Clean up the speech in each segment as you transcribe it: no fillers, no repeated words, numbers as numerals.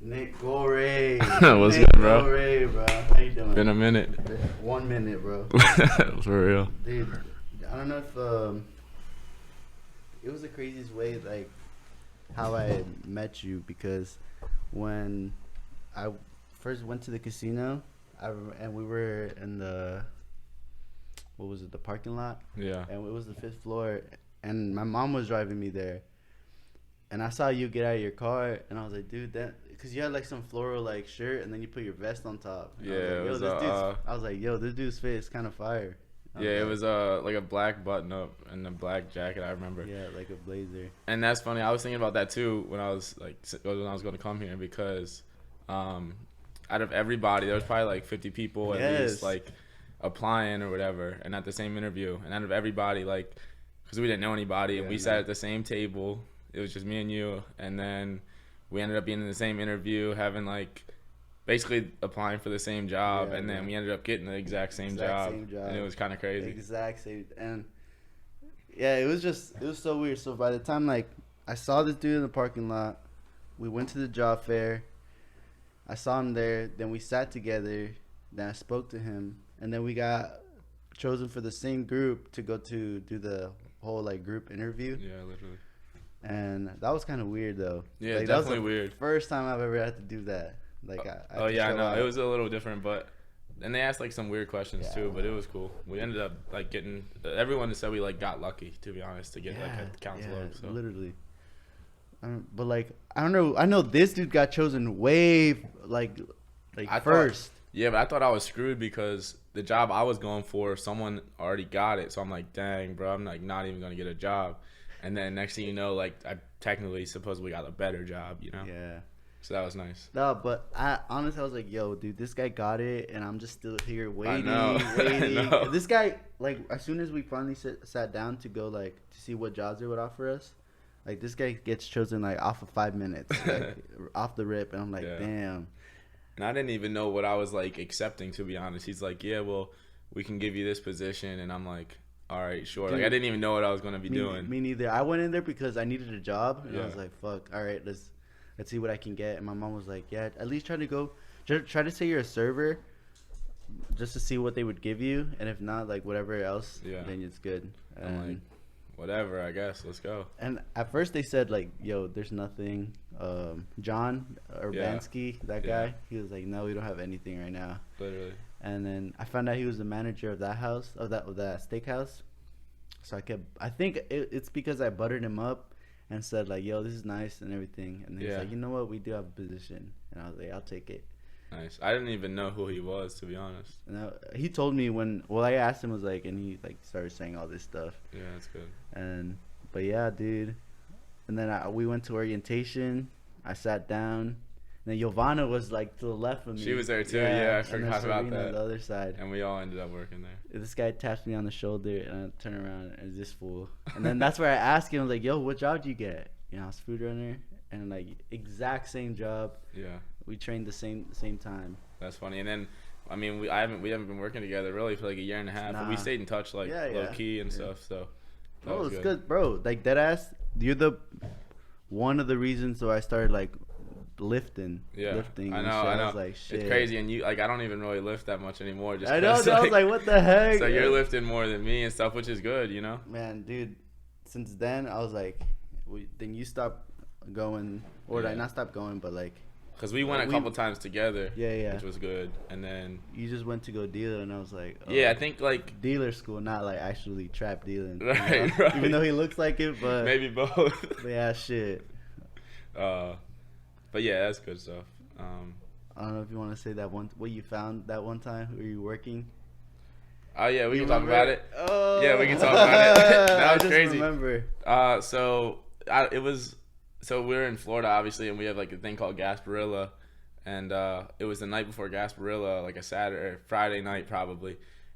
Nick Goray. What's Nick good, bro? Goray, bro. How you doing? Been a minute. 1 minute, bro. For real. Dude, I don't know if it was the craziest way, like, how I met you, because when I first went to the casino, and we were in the, what was it, the parking lot? Yeah. And it was the 5th floor, and my mom was driving me there. And I saw you get out of your car, and I was like, dude, that, because you had like some floral like shirt, and then you put your vest on top. And Yeah, I was like, yo, this dude's fit is kind of fire. Yeah, it was like a black button up and a black jacket. I remember. Yeah, like a blazer. And that's funny. I was thinking about that too when I was going to come here, because out of everybody, there was probably like 50 people at least like applying or whatever, and at the same interview. And out of everybody, like, because we didn't know anybody, and we sat at the same table. It was just me and you, and then we ended up being in the same interview, having like basically applying for the same job, and then we ended up getting the exact same job, and it was kind of crazy. Exact same, and yeah, it was so weird. So by the time like I saw this dude in the parking lot, we went to the job fair. I saw him there. Then we sat together. Then I spoke to him, and then we got chosen for the same group to go to do the whole like group interview. Yeah, literally. And that was kind of weird though. Yeah, like, definitely that was the weird. First time I've ever had to do that. Like, I know it was a little different, but and they asked like some weird questions too, but it was cool. We ended up like getting everyone said we like got lucky, to be honest, to get like a counselor. So literally. But like I don't know. I know this dude got chosen way like first. But I thought I was screwed because the job I was going for, someone already got it. So I'm like, dang, bro, I'm like not even gonna get a job. And then next thing you know, like I technically supposedly got a better job, you know? Yeah. So that was nice. No, but I honestly was like, yo, dude, this guy got it, and I'm just still here waiting, waiting. I know. This guy, like, as soon as we finally sat down to go, like, to see what jobs they would offer us, like, this guy gets chosen, like, off of 5 minutes, like, off the rip, and I'm like, damn. And I didn't even know what I was, like, accepting, to be honest. He's like, yeah, well, we can give you this position, and I'm like, all right, sure. Dude, like, I didn't even know what I was going to be doing. Me neither. I went in there because I needed a job, and I was like, fuck, all right, let's see what I can get. And my mom was like, yeah, at least try to say you're a server just to see what they would give you, and if not, like, whatever else, then it's good. And I'm like, whatever, I guess, let's go. And at first they said, like, yo, there's nothing. John Urbanski, that guy, he was like, no, we don't have anything right now. Literally. And then I found out he was the manager of that house, of that steakhouse. So I think it's because I buttered him up and said, like, yo, this is nice and everything. And he's like, you know what, we do have a position. And I was like, I'll take it. Nice. I didn't even know who he was, to be honest. And he told me I asked him, was like, and he like started saying all this stuff. Yeah, that's good. But yeah, dude. And then we went to orientation. I sat down. And then Giovanna was like to the left of me. She was there too. Yeah, I forgot about that. On the other side. And we all ended up working there. This guy taps me on the shoulder, and I turn around, and it's this fool. And then that's where I asked him, I was like, yo, what job do you get? You know, I was food runner, and like exact same job. Yeah. We trained the same time. That's funny. And then, I mean, we haven't been working together really for like a year and a half. But we stayed in touch like low key and stuff. So. Oh, it's good, bro. Like deadass, you're one of the reasons why I started like lifting. I know. I was like, shit. It's crazy, and you like I don't even really lift that much anymore. Just I know. Like, I was like, what the heck? So you're lifting more than me and stuff, which is good, you know. Man, dude, since then I was like, then you stopped going, or like not stop going, but like. Because we went a couple times together, which was good, and then you just went to go dealer, and I was like, I think like dealer school, not like actually trap dealing, right? Even though he looks like it, but maybe both. But yeah, shit. But yeah, that's good stuff. I don't know if you want to say that what you found that one time. Were you working? Oh yeah, we can talk about it. Oh yeah, we can talk about it. That was crazy. Remember? So we were in Florida, obviously, and we have like a thing called Gasparilla, and it was the night before Gasparilla, like a Friday night probably,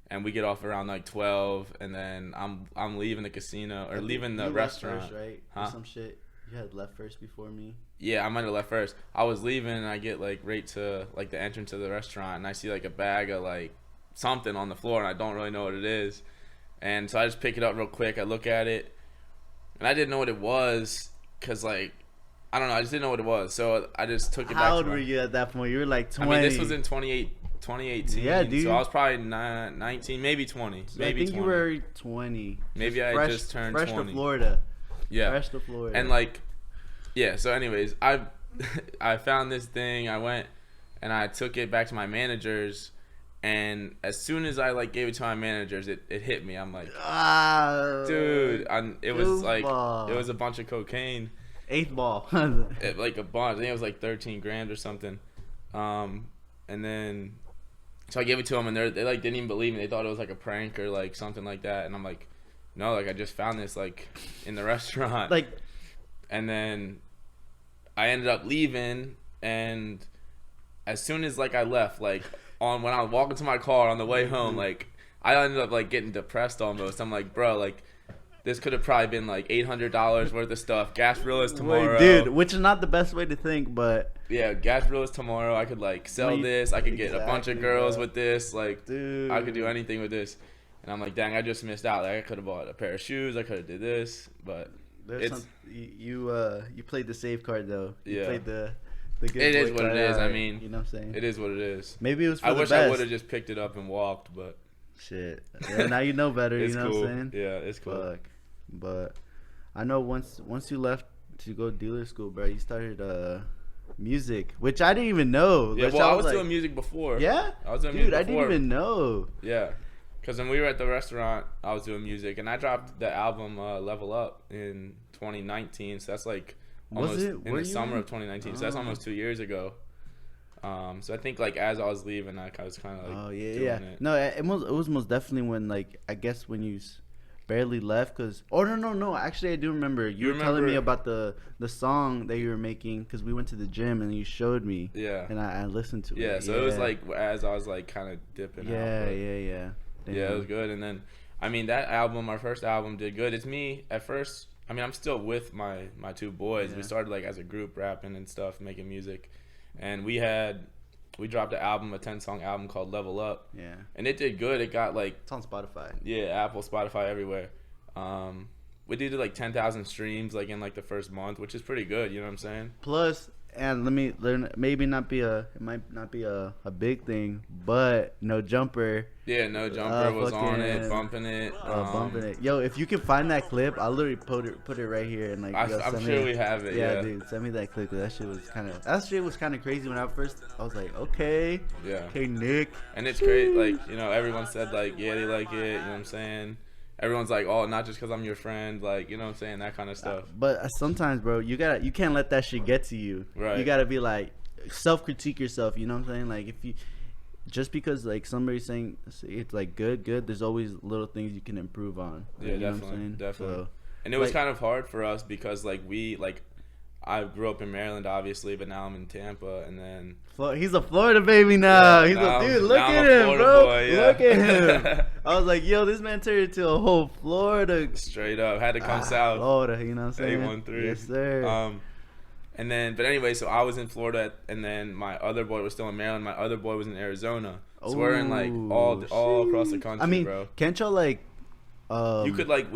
and we get off around like 12, and then I'm leaving the casino or leaving the restaurant. Left first, right? Huh? Or some shit. You had left first before me. Yeah, I might have left first. I was leaving, and I get like right to like the entrance of the restaurant, and I see like a bag of like something on the floor, and I don't really know what it is, and so I just pick it up real quick. I look at it, and I didn't know what it was. Cause like I don't know. I just didn't know what it was, so I just took it back. How old were you at that point? You were like 20. I mean, this was in 2018. Yeah, dude. So I was probably 19, maybe 20. So maybe I think 20. you were 20. Maybe I just turned 20. Fresh to Florida. Yeah. Fresh to Florida. And like, yeah. So, anyways, I found this thing. I went and I took it back to my managers. And as soon as I like gave it to my managers, it hit me. I'm like, dude, it was like it was a bunch of cocaine. 8th ball. Like a bunch. I think it was like 13 grand or something. And then so I gave it to them, and they like didn't even believe me. They thought it was like a prank or like something like that. And I'm like, no, like I just found this like in the restaurant. Like, and then I ended up leaving, and as soon as like I left, like when I was walking to my car on the way home, like I ended up like getting depressed almost. I'm like, bro, like this could have probably been like $800 worth of stuff. Gasparillas tomorrow. Wait, dude, which is not the best way to think, but yeah, Gasparillas tomorrow. I could like sell this. I could get a bunch of girls with this. Like, dude, I could do anything with this. And I'm like, dang, I just missed out. Like, I could have bought a pair of shoes. I could have did this, but you played the safe card though. You played the good it boy is what card. it is. I mean, you know what I'm saying? It is what it is. Maybe it was for I the wish best. I would have just picked it up and walked, but shit. Yeah, now you know better. It's you know cool. what I'm saying? Yeah, it's cool. Fuck. But I know once you left to go dealer school, bro, you started music, which I didn't even know. Yeah, well, I was doing music before. Yeah? I was doing music before. I didn't even know. Yeah. Because when we were at the restaurant, I was doing music, and I dropped the album Level Up in 2019, so that's like almost in the summer of 2019, so that's almost 2 years ago. So I think like as I was leaving, I was kind of like doing it. No, it was most definitely when like I guess when you barely left, because no, actually I do remember you were telling me about the song that you were making, because we went to the gym and you showed me. Yeah. And I listened to it. Yeah, so it was like as I was like kind of dipping out. Yeah. Damn. Yeah, it was good. And then, I mean, that album, our first album, did good. It's me at first. I mean, I'm still with my two boys. Yeah. We started like as a group, rapping and stuff, making music, and we dropped an album, a 10-song album called Level Up. Yeah. And it did good. It got like, it's on Spotify. Yeah, Apple, Spotify, everywhere. We did like 10,000 streams like in like the first month, which is pretty good. You know what I'm saying? Plus. And it might not be a big thing, but No Jumper. Yeah, No Jumper was on it, bumping it. Bumping it. Yo, if you can find that clip, I'll literally put it right here and like. I'm sure we have it. Yeah, dude, send me that clip. That shit was kind of crazy when I was like, okay. Yeah. Okay, Nick. And it's great. Like, you know, everyone said like, yeah, they like it. You know what I'm saying? Everyone's like, oh, not just because I'm your friend, like, you know what I'm saying, that kind of stuff. But sometimes, bro, you can't let that shit get to you. Right. You gotta be like, self-critique yourself. You know what I'm saying? Like, if you just because like somebody's saying it's like good, there's always little things you can improve on. Yeah, you know definitely. So, and it was kind of hard for us because I grew up in Maryland, obviously, but now I'm in Tampa, and then he's a Florida baby now. Yeah, Dude, look at him, bro. Boy, yeah. Look at him. I was like, yo, this man turned into a whole Florida. Straight up, had to come south. Florida, you know what I'm saying? 813. Yes, sir. And then, but anyway, so I was in Florida, and then my other boy was still in Maryland. My other boy was in Arizona. So we're in like all across the country, I mean, bro. Can't y'all like? We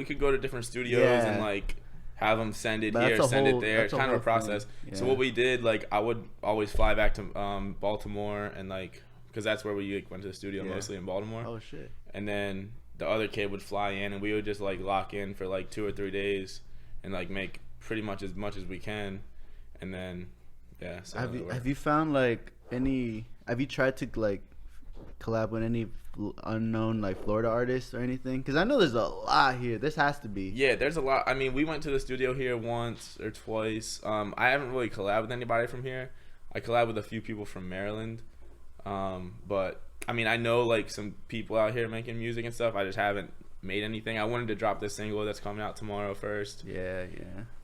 could go to different studios and like have them send it here, send it there. It's kind of a process. Yeah. So what we did, like, I would always fly back to Baltimore, and like, because that's where we went to the studio mostly in Baltimore. Oh shit. And then the other kid would fly in, and we would just like lock in for like 2 or 3 days, and like make pretty much as we can, and then So have you found like any? Have you tried to like collab with any unknown like Florida artists or anything? Because I know there's a lot here. This has to be. Yeah, there's a lot. I mean, we went to the studio here once or twice. I haven't really collabed with anybody from here. I collabed with a few people from Maryland. But I mean, I know like some people out here making music and stuff. I just haven't made anything. I wanted to drop this single that's coming out tomorrow first. Yeah.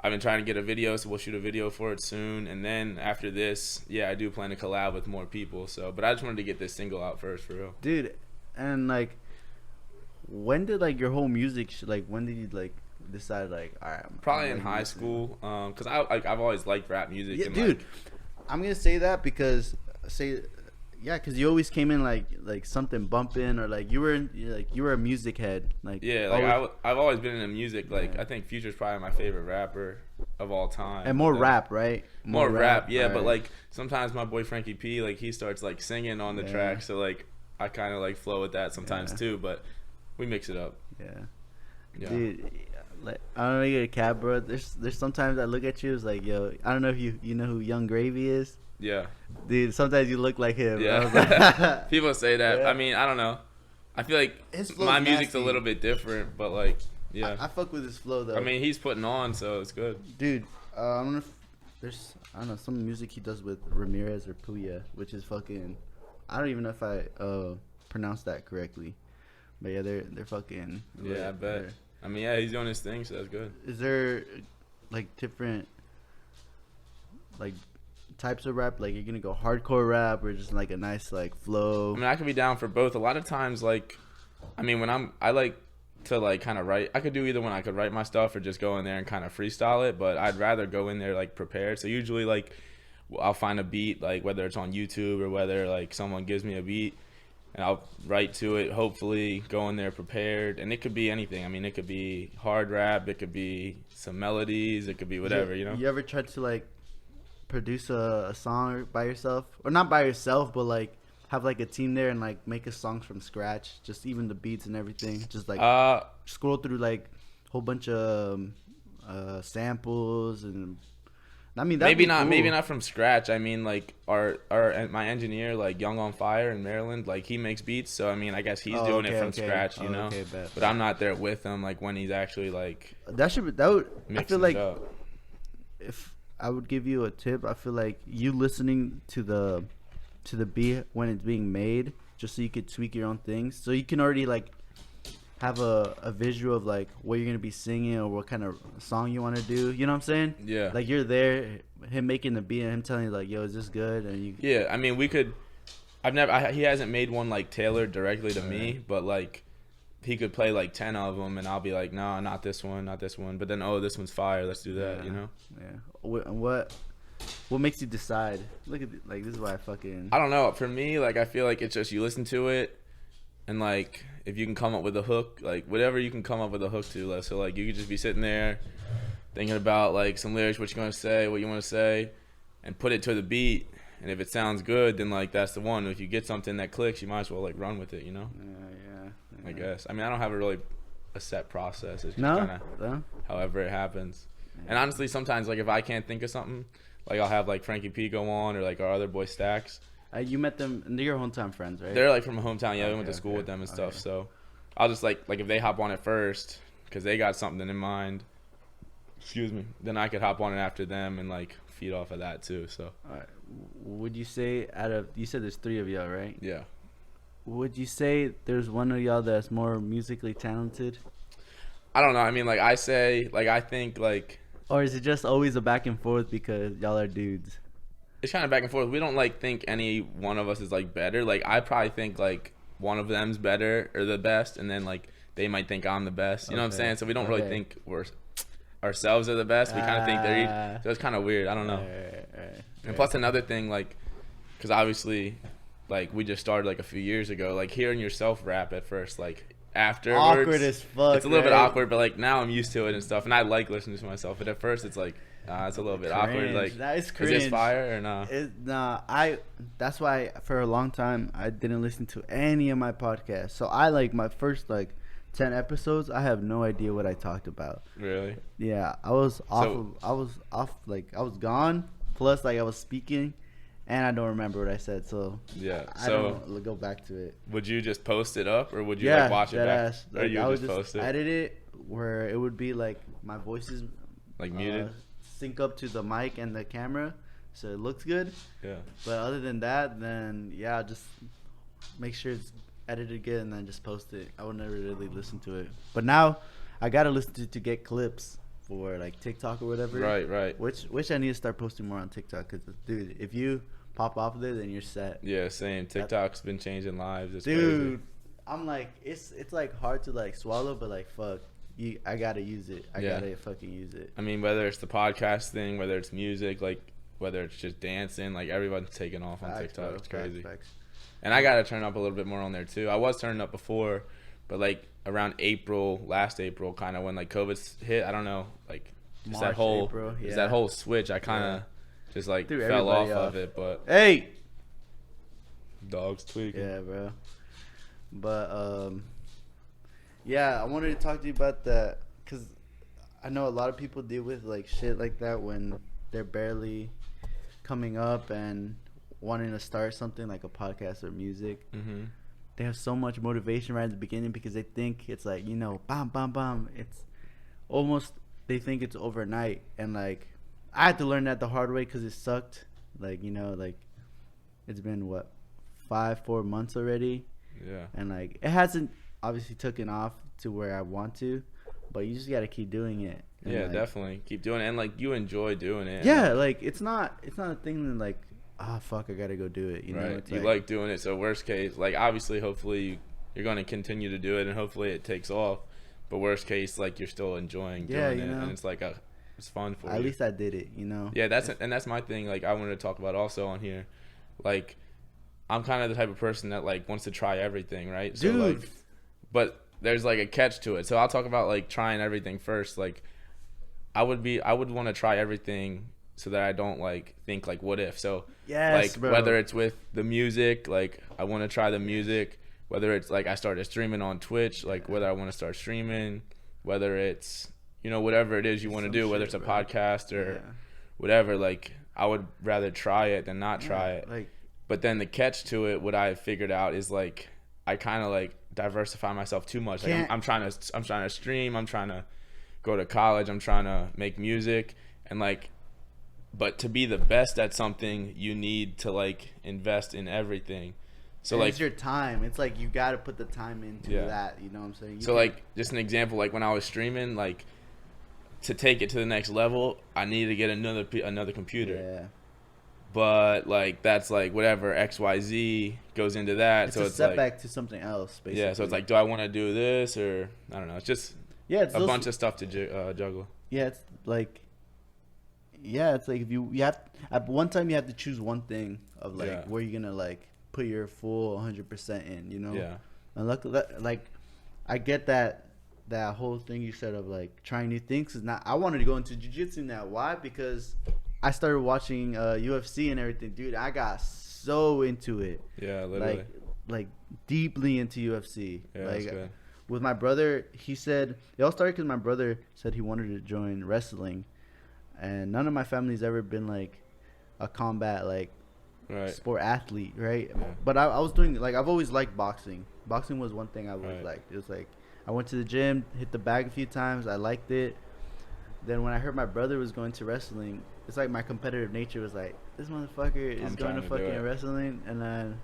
I've been trying to get a video, so we'll shoot a video for it soon. And then after this, I do plan to collab with more people. So, but I just wanted to get this single out first, for real. Dude, and like, when did like your whole music when did you like decide like, all right? Probably in high school, because I've always liked rap music. Yeah, and, dude, I'm gonna say that because because you always came in like something bumping, or like you were a music head. Like I've always been into music. Like I think Future's probably my favorite rapper. of all time. And more rap, right? More rap, yeah. Right. But like sometimes my boy Frankie P, like he starts like singing on the track, so like I kind of like flow with that sometimes too. But we mix it up. Yeah. Dude, like I don't know, you're a cat, bro. There's sometimes I look at you, it's like, yo, I don't know if you know who Young Gravy is. Yeah. Dude, sometimes you look like him. Yeah. Like, people say that. Yeah. I mean, I don't know. I feel like my music's a little bit different, but like, yeah. I fuck with his flow though. I mean, he's putting on, so it's good. Dude, I don't know if there's some music he does with Ramirez or Puya, which is fucking. I don't even know if I pronounced that correctly, but yeah, they're fucking. Yeah, I bet. I mean, yeah, he's doing his thing, so that's good. Is there like different like types of rap? Like you're gonna go hardcore rap or just like a nice like flow? I mean, I could be down for both. A lot of times, like, I mean, I like to like kind of write. I could do either one. I could write my stuff or just go in there and kind of freestyle it, but I'd rather go in there like prepared. So usually like I'll find a beat, like whether it's on YouTube or whether like someone gives me a beat and I'll write to it, hopefully go in there prepared. And it could be anything. I mean, it could be hard rap, it could be some melodies, it could be whatever, you know? You ever tried to like produce a song by yourself? Or not by yourself, but like have like a team there and like make a song from scratch, just even the beats and everything, just like scroll through like a whole bunch of samples and I mean maybe not from scratch. I mean like my engineer like Young on Fire in Maryland, like he makes beats, so I mean I guess he's doing it from scratch, you know. But I'm not there with him like when he's actually like I feel like if I would give you a tip, I feel like you listening to the beat when it's being made, just so you could tweak your own things, so you can already like have a visual of like what you're gonna be singing or what kind of song you want to do. You know what I'm saying? Yeah. Like you're there, him making the beat and him telling you like, "Yo, is this good?" And you. Yeah, I mean, we could. He hasn't made one like tailored directly to me, but like he could play like 10 of them, and I'll be like, "No, not this one, not this one." But then, oh, this one's fire. Let's do that. You know? Yeah. What makes you decide? Look at like this is why I don't know. For me, like I feel like it's just you listen to it, and like if you can come up with a hook, like whatever you can come up with a hook to. So like you could just be sitting there thinking about like some lyrics, what you're gonna say, what you want to say, and put it to the beat. And if it sounds good, then like that's the one. If you get something that clicks, you might as well like run with it, you know? Yeah. I guess. I mean, I don't have a set process. It's just kind of however it happens. Yeah. And honestly, sometimes like if I can't think of something, like I'll have like Frankie P go on or like our other boy Stacks. You met them, and they're your hometown friends, right? They're like from a hometown. Yeah, we went to school with them and stuff. So I'll just like if they hop on it first because they got something in mind. Excuse me. Then I could hop on it after them and like feed off of that too. So. All right. Would you say you said there's 3 of y'all, right? Yeah. Would you say there's one of y'all that's more musically talented? I don't know. I mean, like I think like. Or is it just always a back and forth because y'all are dudes? It's kind of back and forth. We don't like think any one of us is like better. Like I probably think like one of them's better or the best, and then like they might think I'm the best. You know what I'm saying? So we don't really think we're ourselves are the best. We kind of think they're. So it's kind of weird. I don't know. And plus another thing, like, because obviously, like we just started like a few years ago. Like hearing yourself rap at first, like afterwards, awkward as fuck. It's a little bit awkward, but like now I'm used to it and stuff, and I like listening to myself. But at first, it's like. It's a little bit awkward. Like, is this fire or nah? That's why for a long time I didn't listen to any of my podcasts. So I like my first like 10 episodes. I have no idea what I talked about. Really? Yeah, I was off. I was off. Like I was gone. Plus, like I was speaking, and I don't remember what I said. So yeah. I don't go back to it. Would you just post it up, or would you like watch it back? Like, or you would just post it? Edit it where it would be like my voice is like muted. Sync up to the mic and the camera so it looks good. Yeah. But other than that, then yeah, just make sure it's edited good and then just post it. I would never really listen to it. But now I gotta listen to get clips for like TikTok or whatever. Right. Which I need to start posting more on TikTok because dude, if you pop off of there, then you're set. Yeah, same. TikTok's been changing lives. It's dude, crazy. I'm like it's like hard to like swallow, but like fuck. I gotta use it. I gotta fucking use it. I mean, whether it's the podcast thing, whether it's music, like whether it's just dancing, like everyone's taking off on TikTok. It's crazy. Facts. And I gotta turn up a little bit more on there too. I was turning up before, but like around last April, kind of when like COVID hit, I don't know, like just March, that whole April, just that whole switch. I kind of just like Threw fell off everybody of it, but Hey, dogs tweaking. yeah, bro. But yeah, I wanted to talk to you about that because I know a lot of people deal with like shit like that when they're barely coming up and wanting to start something like a podcast or music. Mm-hmm. They have so much motivation right at the beginning because they think it's like, you know, bam, bam, bam. It's almost, they think it's overnight. And like, I had to learn that the hard way because it sucked. Like, you know, like it's been what, 4 months already. Yeah. And like, it hasn't obviously taken off to where I want to, but you just got to keep doing it. And yeah, like, definitely keep doing it. And like, you enjoy doing it. Yeah. Like it's not a thing that like, fuck, I gotta go do it. You right. know, it's you like doing it. So worst case, like obviously, hopefully you're going to continue to do it, and hopefully it takes off. But worst case, like you're still enjoying doing it, and it's like it's fun for you. At least I did it, you know. Yeah, that's my thing. Like I wanted to talk about also on here, like I'm kind of the type of person that like wants to try everything, right? So Dude. like, but there's like a catch to it. So I'll talk about like trying everything first. Like I would want to try everything so that I don't like think like what if. So Yes, like bro. whether it's with the music, like I want to try the music, whether it's like I started streaming on Twitch, like whether I want to start streaming, whether it's, you know, whatever it is you want to do, whether it's a podcast or whatever, like I would rather try it than not try it. Like, but then the catch to it, what I figured out is like I kind of like diversify myself too much. Like I'm trying to stream, I'm trying to go to college, I'm trying to make music, and like, but to be the best at something, you need to like invest in everything. So like, it's your time. It's like you got to put the time into that. You know what I'm saying? So like, just an example, like when I was streaming, like to take it to the next level, I needed to get another computer. Yeah. But like that's like whatever XYZ goes into that. It's so a it's setback like, to something else, basically. Yeah. So it's like, do I want to do this or I don't know? It's just it's a bunch of stuff to juggle. Yeah, it's like. Yeah, it's like if you have at one time you have to choose one thing of like where you're gonna like put your full 100% in, you know. Yeah. And like I get that whole thing you said of like trying new things is not. I wanted to go into jiu-jitsu now. Why? Because I started watching UFC and everything, dude. I got so into it. Yeah, literally. Like deeply into UFC. Yeah, like, that's good. With my brother, he said it all started because my brother said he wanted to join wrestling. And none of my family's ever been like a combat like sport athlete, right? Yeah. But I was doing like I've always liked boxing. Boxing was one thing I always liked. It was like I went to the gym, hit the bag a few times. I liked it. Then when I heard my brother was going to wrestling, it's like my competitive nature was like, this motherfucker is going to fucking wrestling. And then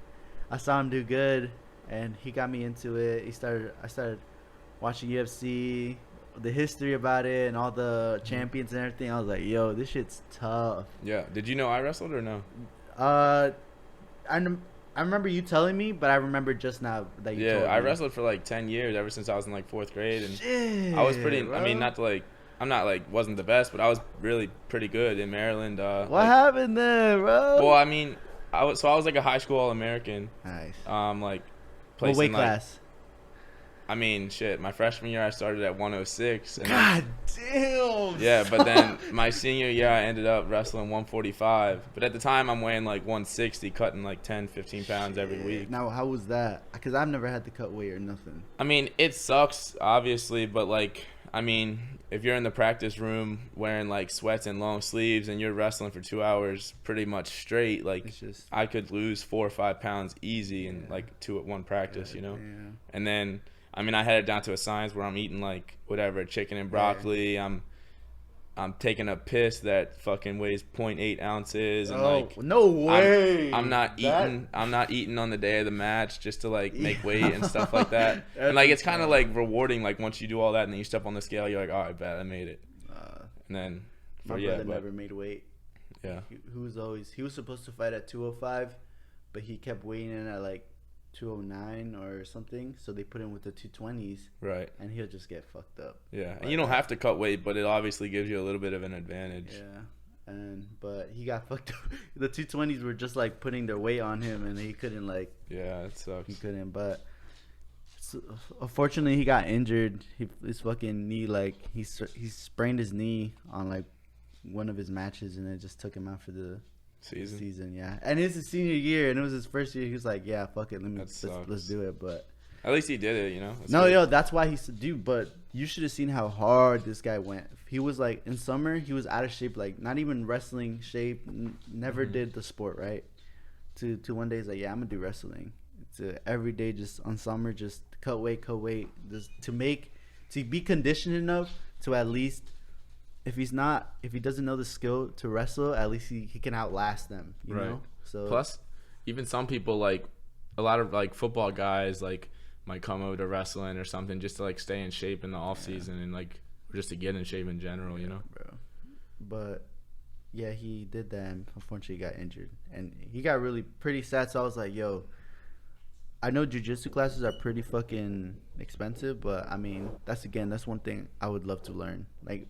I saw him do good, and he got me into it. I started watching UFC. The history about it and all the champions and everything. I was like, yo, this shit's tough. Yeah. Did you know I wrestled or no? I remember you telling me, but I remember just now that you told me. Yeah, I wrestled for like 10 years, ever since I was in like 4th grade. And shit, I was pretty, bro. I mean, not to like, I'm not like, wasn't the best, but I was really pretty good in Maryland. What happened there, bro? Well, I mean, I was like a high school All-American. Nice. Like, what weight class? I mean, shit, my freshman year I started at 106. And God damn. Yeah, but then my senior year I ended up wrestling 145. But at the time I'm weighing like 160, cutting like 10, 15 pounds every week. Now, how was that? Because I've never had to cut weight or nothing. I mean, it sucks, obviously, but like, I mean, if you're in the practice room wearing like sweats and long sleeves and you're wrestling for 2 hours pretty much straight, like I could lose 4 or 5 pounds easy in like 2 at 1 practice, you know? Yeah. And then, I mean, I had it down to a science where I'm eating like whatever, chicken and broccoli. Yeah. I'm taking a piss that fucking weighs 0.8 ounces, and like no way. I'm not eating on the day of the match just to like make weight and stuff like that. And like it's kind of like rewarding. Like once you do all that and then you step on the scale, you're like, oh, I bet I made it. And then my brother never made weight. Yeah, he was supposed to fight at 205, but he kept weighing in at like 209 or something, so they put him with the 220s, right? And he'll just get fucked up. Yeah, and you don't have to cut weight, but it obviously gives you a little bit of an advantage. Yeah, but he got fucked up. The 220s were just like putting their weight on him, and he couldn't like. Yeah, it sucks. He couldn't, but So, unfortunately, he got injured. His fucking knee, like he sprained his knee on like one of his matches, and it just took him out for the season. Yeah, and it's his senior year, and it was his first year. He was like, "Yeah, fuck it, let's do it." But at least he did it, that's why he's dude. But you should have seen how hard this guy went. He was like in summer, he was out of shape, like not even wrestling shape. Never did the sport right. To one day, he's like, "Yeah, I'm gonna do wrestling." To every day, just on summer, just cut weight, just to be conditioned enough to at least, if he doesn't know the skill to wrestle, at least he can outlast them, you know. So plus, even some people, like a lot of like football guys, like might come over to wrestling or something just to like stay in shape in the off season and like just to get in shape in general, you know. Bro. But yeah, he did that, and unfortunately got injured, and he got really pretty sad. So I was like, yo. I know jiu-jitsu classes are pretty fucking expensive, but I mean, that's one thing I would love to learn. Like,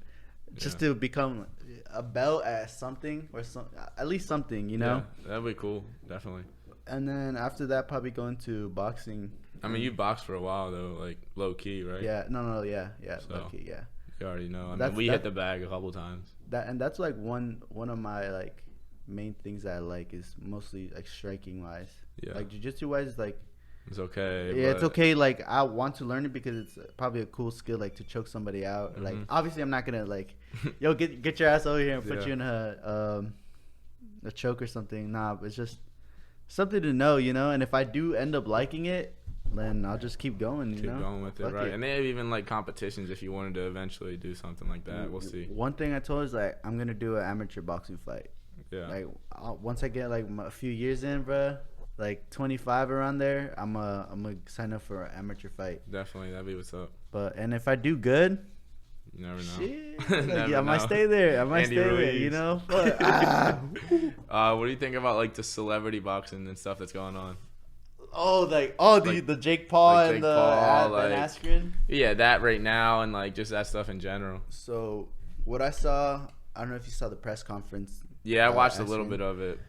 just to become a belt at something or at least something, you know? Yeah, that'd be cool, definitely. And then after that, probably go into boxing. I mean, you boxed for a while though, like low key, right? Yeah, yeah, so, low key, yeah. You already know. I mean, we hit the bag a couple times. That's like one of my like main things that I like is mostly like striking wise. Yeah. Like jiu-jitsu wise, is like. It's okay. Yeah, it's okay. Like, I want to learn it because it's probably a cool skill, like to choke somebody out. Mm-hmm. Like, obviously, I'm not gonna like, yo, get your ass over here and put you in a choke or something. Nah, but it's just something to know, you know. And if I do end up liking it, then I'll just keep going. Keep going with it, right? And they have even like competitions if you wanted to eventually do something like that. We'll see. One thing I told is like I'm gonna do an amateur boxing fight. Yeah. Like once I get like a few years in, bro. Like 25 around there, I'm gonna sign up for an amateur fight. Definitely, that'd be what's up. And if I do good, you never know. Shit, I might stay there. You know. But, what do you think about like the celebrity boxing and stuff that's going on? The Jake Paul like and Ben Askren. Yeah, that right now and like just that stuff in general. So what I saw, I don't know if you saw the press conference. Yeah, I watched a little bit of it.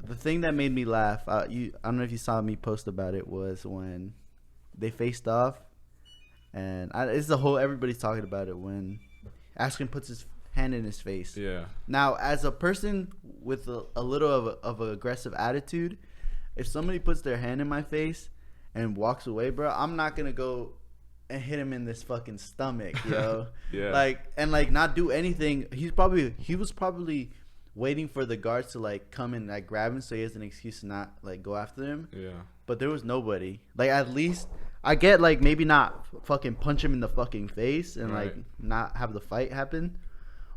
The thing that made me laugh, I don't know if you saw me post about it, was when they faced off, and everybody's talking about it, when Askren puts his hand in his face. Yeah. Now, as a person with a little of an aggressive attitude, if somebody puts their hand in my face and walks away, bro, I'm not gonna go and hit him in this fucking stomach, yo. Yeah. Not do anything. He was probably waiting for the guards to like come and like grab him so he has an excuse to not like go after him. Yeah. But there was nobody. Like, at least I get like maybe not fucking punch him in the fucking face and like not have the fight happen,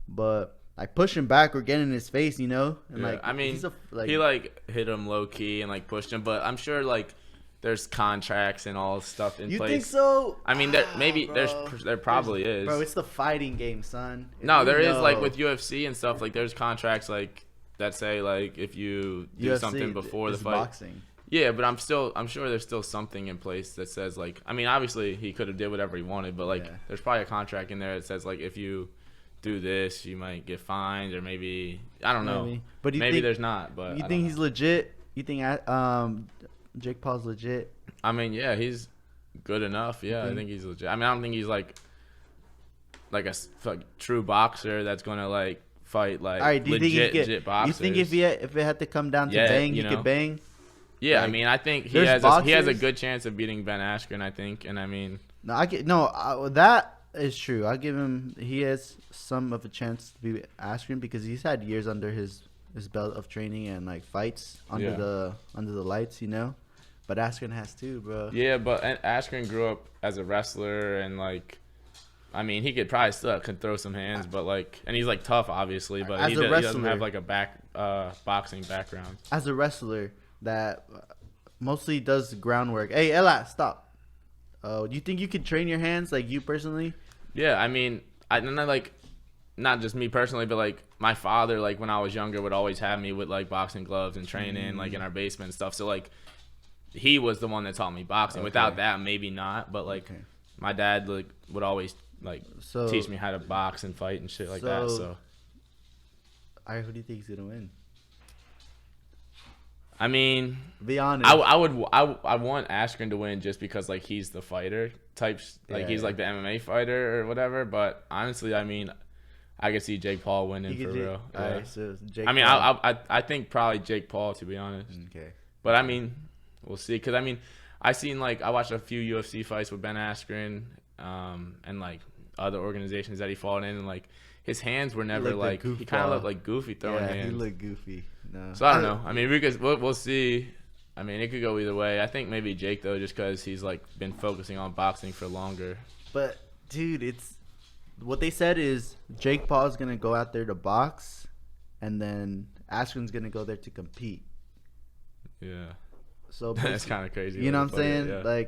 but like push him back or get in his face, you know? And like I mean, he like hit him low key and like pushed him, but I'm sure like there's contracts and all stuff in place. You think so? I mean, there probably is. Bro, it's the fighting game, son. No, there is like with UFC and stuff. Like, there's contracts like that say like if you do something before the fight. Boxing. Yeah, but I'm sure there's still something in place that says like, I mean, obviously he could have did whatever he wanted, but like there's probably a contract in there that says like if you do this, you might get fined, or maybe I don't know. But maybe there's not. But you think he's legit? You think Jake Paul's legit? I mean, yeah, he's good enough. Yeah, I think he's legit. I mean, I don't think he's like a true boxer that's gonna like fight like legit boxers. You think if it had to come down to bang, he could bang? Yeah, like, I mean, I think he has a good chance of beating Ben Askren. I think, and I mean, that is true. I give him. He has some of a chance to beat Askren because he's had years under his belt of training and like fights under the lights, you know. But Askren has too, bro. Yeah, but Askren grew up as a wrestler and like, I mean, he could probably still throw some hands, but like, and he's like tough, obviously, but he doesn't have like a boxing background. As a wrestler that mostly does groundwork. Hey, Ella, stop. Do you think you could train your hands, like you personally? Yeah, I mean, not just me personally, but like my father, like when I was younger, would always have me with like boxing gloves and training like in our basement and stuff. So like he was the one that taught me boxing. Without that, maybe not. But like my dad like would always like teach me how to box and fight and shit like that. So, all right, who do you think is gonna win? I mean, be honest. I want Askren to win just because like he's the fighter type, like he's like the MMA fighter or whatever. But honestly, I mean, I could see Jake Paul winning for real. Yeah. All right, so Jake I mean, Paul. I think probably Jake Paul, to be honest. Okay. But I mean, we'll see. Cause I mean, I watched a few UFC fights with Ben Askren, and like other organizations that he fought in, and like his hands were never like he kind of looked like goofy throwing hands. Yeah, he looked goofy. No. So I don't know. I mean, we'll see. I mean, it could go either way. I think maybe Jake though, just because he's like been focusing on boxing for longer. But dude, it's what they said is Jake Paul is gonna go out there to box, and then Askren's gonna go there to compete. Yeah. So that's kind of crazy. You know what I'm saying? Yeah.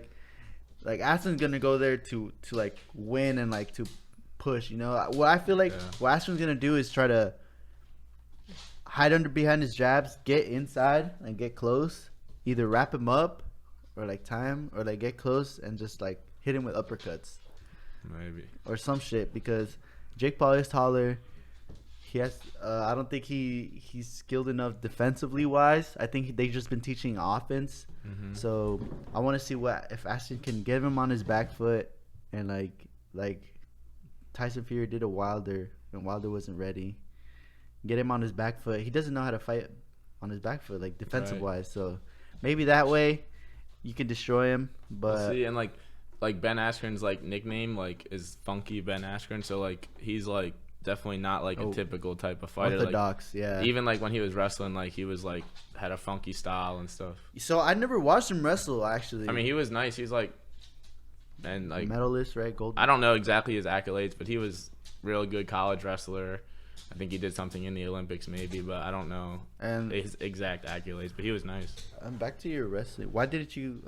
Like Askren's gonna go there to like win and like to push. You know what I feel like what Askren's gonna do is try to hide under behind his jabs, get inside and get close. Either wrap him up or like tie him or like get close and just like hit him with uppercuts. Maybe. Or some shit because Jake Paul is taller. He has. I don't think he's skilled enough defensively wise. I think they've just been teaching offense. Mm-hmm. So I want to see if Askren can get him on his back foot and like Tyson Fury did to Wilder when Wilder wasn't ready. Get him on his back foot. He doesn't know how to fight on his back foot, like defensive wise. So maybe that way you can destroy him. But we'll see, and like Ben Askren's like nickname like is Funky Ben Askren. So like he's like definitely not like a typical type of fighter. Orthodox, like, even like when he was wrestling, like he was like had a funky style and stuff. So I never watched him wrestle actually. I mean, he was nice. He's like, and like medalist, right? Gold. I don't know exactly his accolades, but he was real good college wrestler. I think he did something in the Olympics maybe, but I don't know his exact accolades. But he was nice. Back to your wrestling. Why didn't you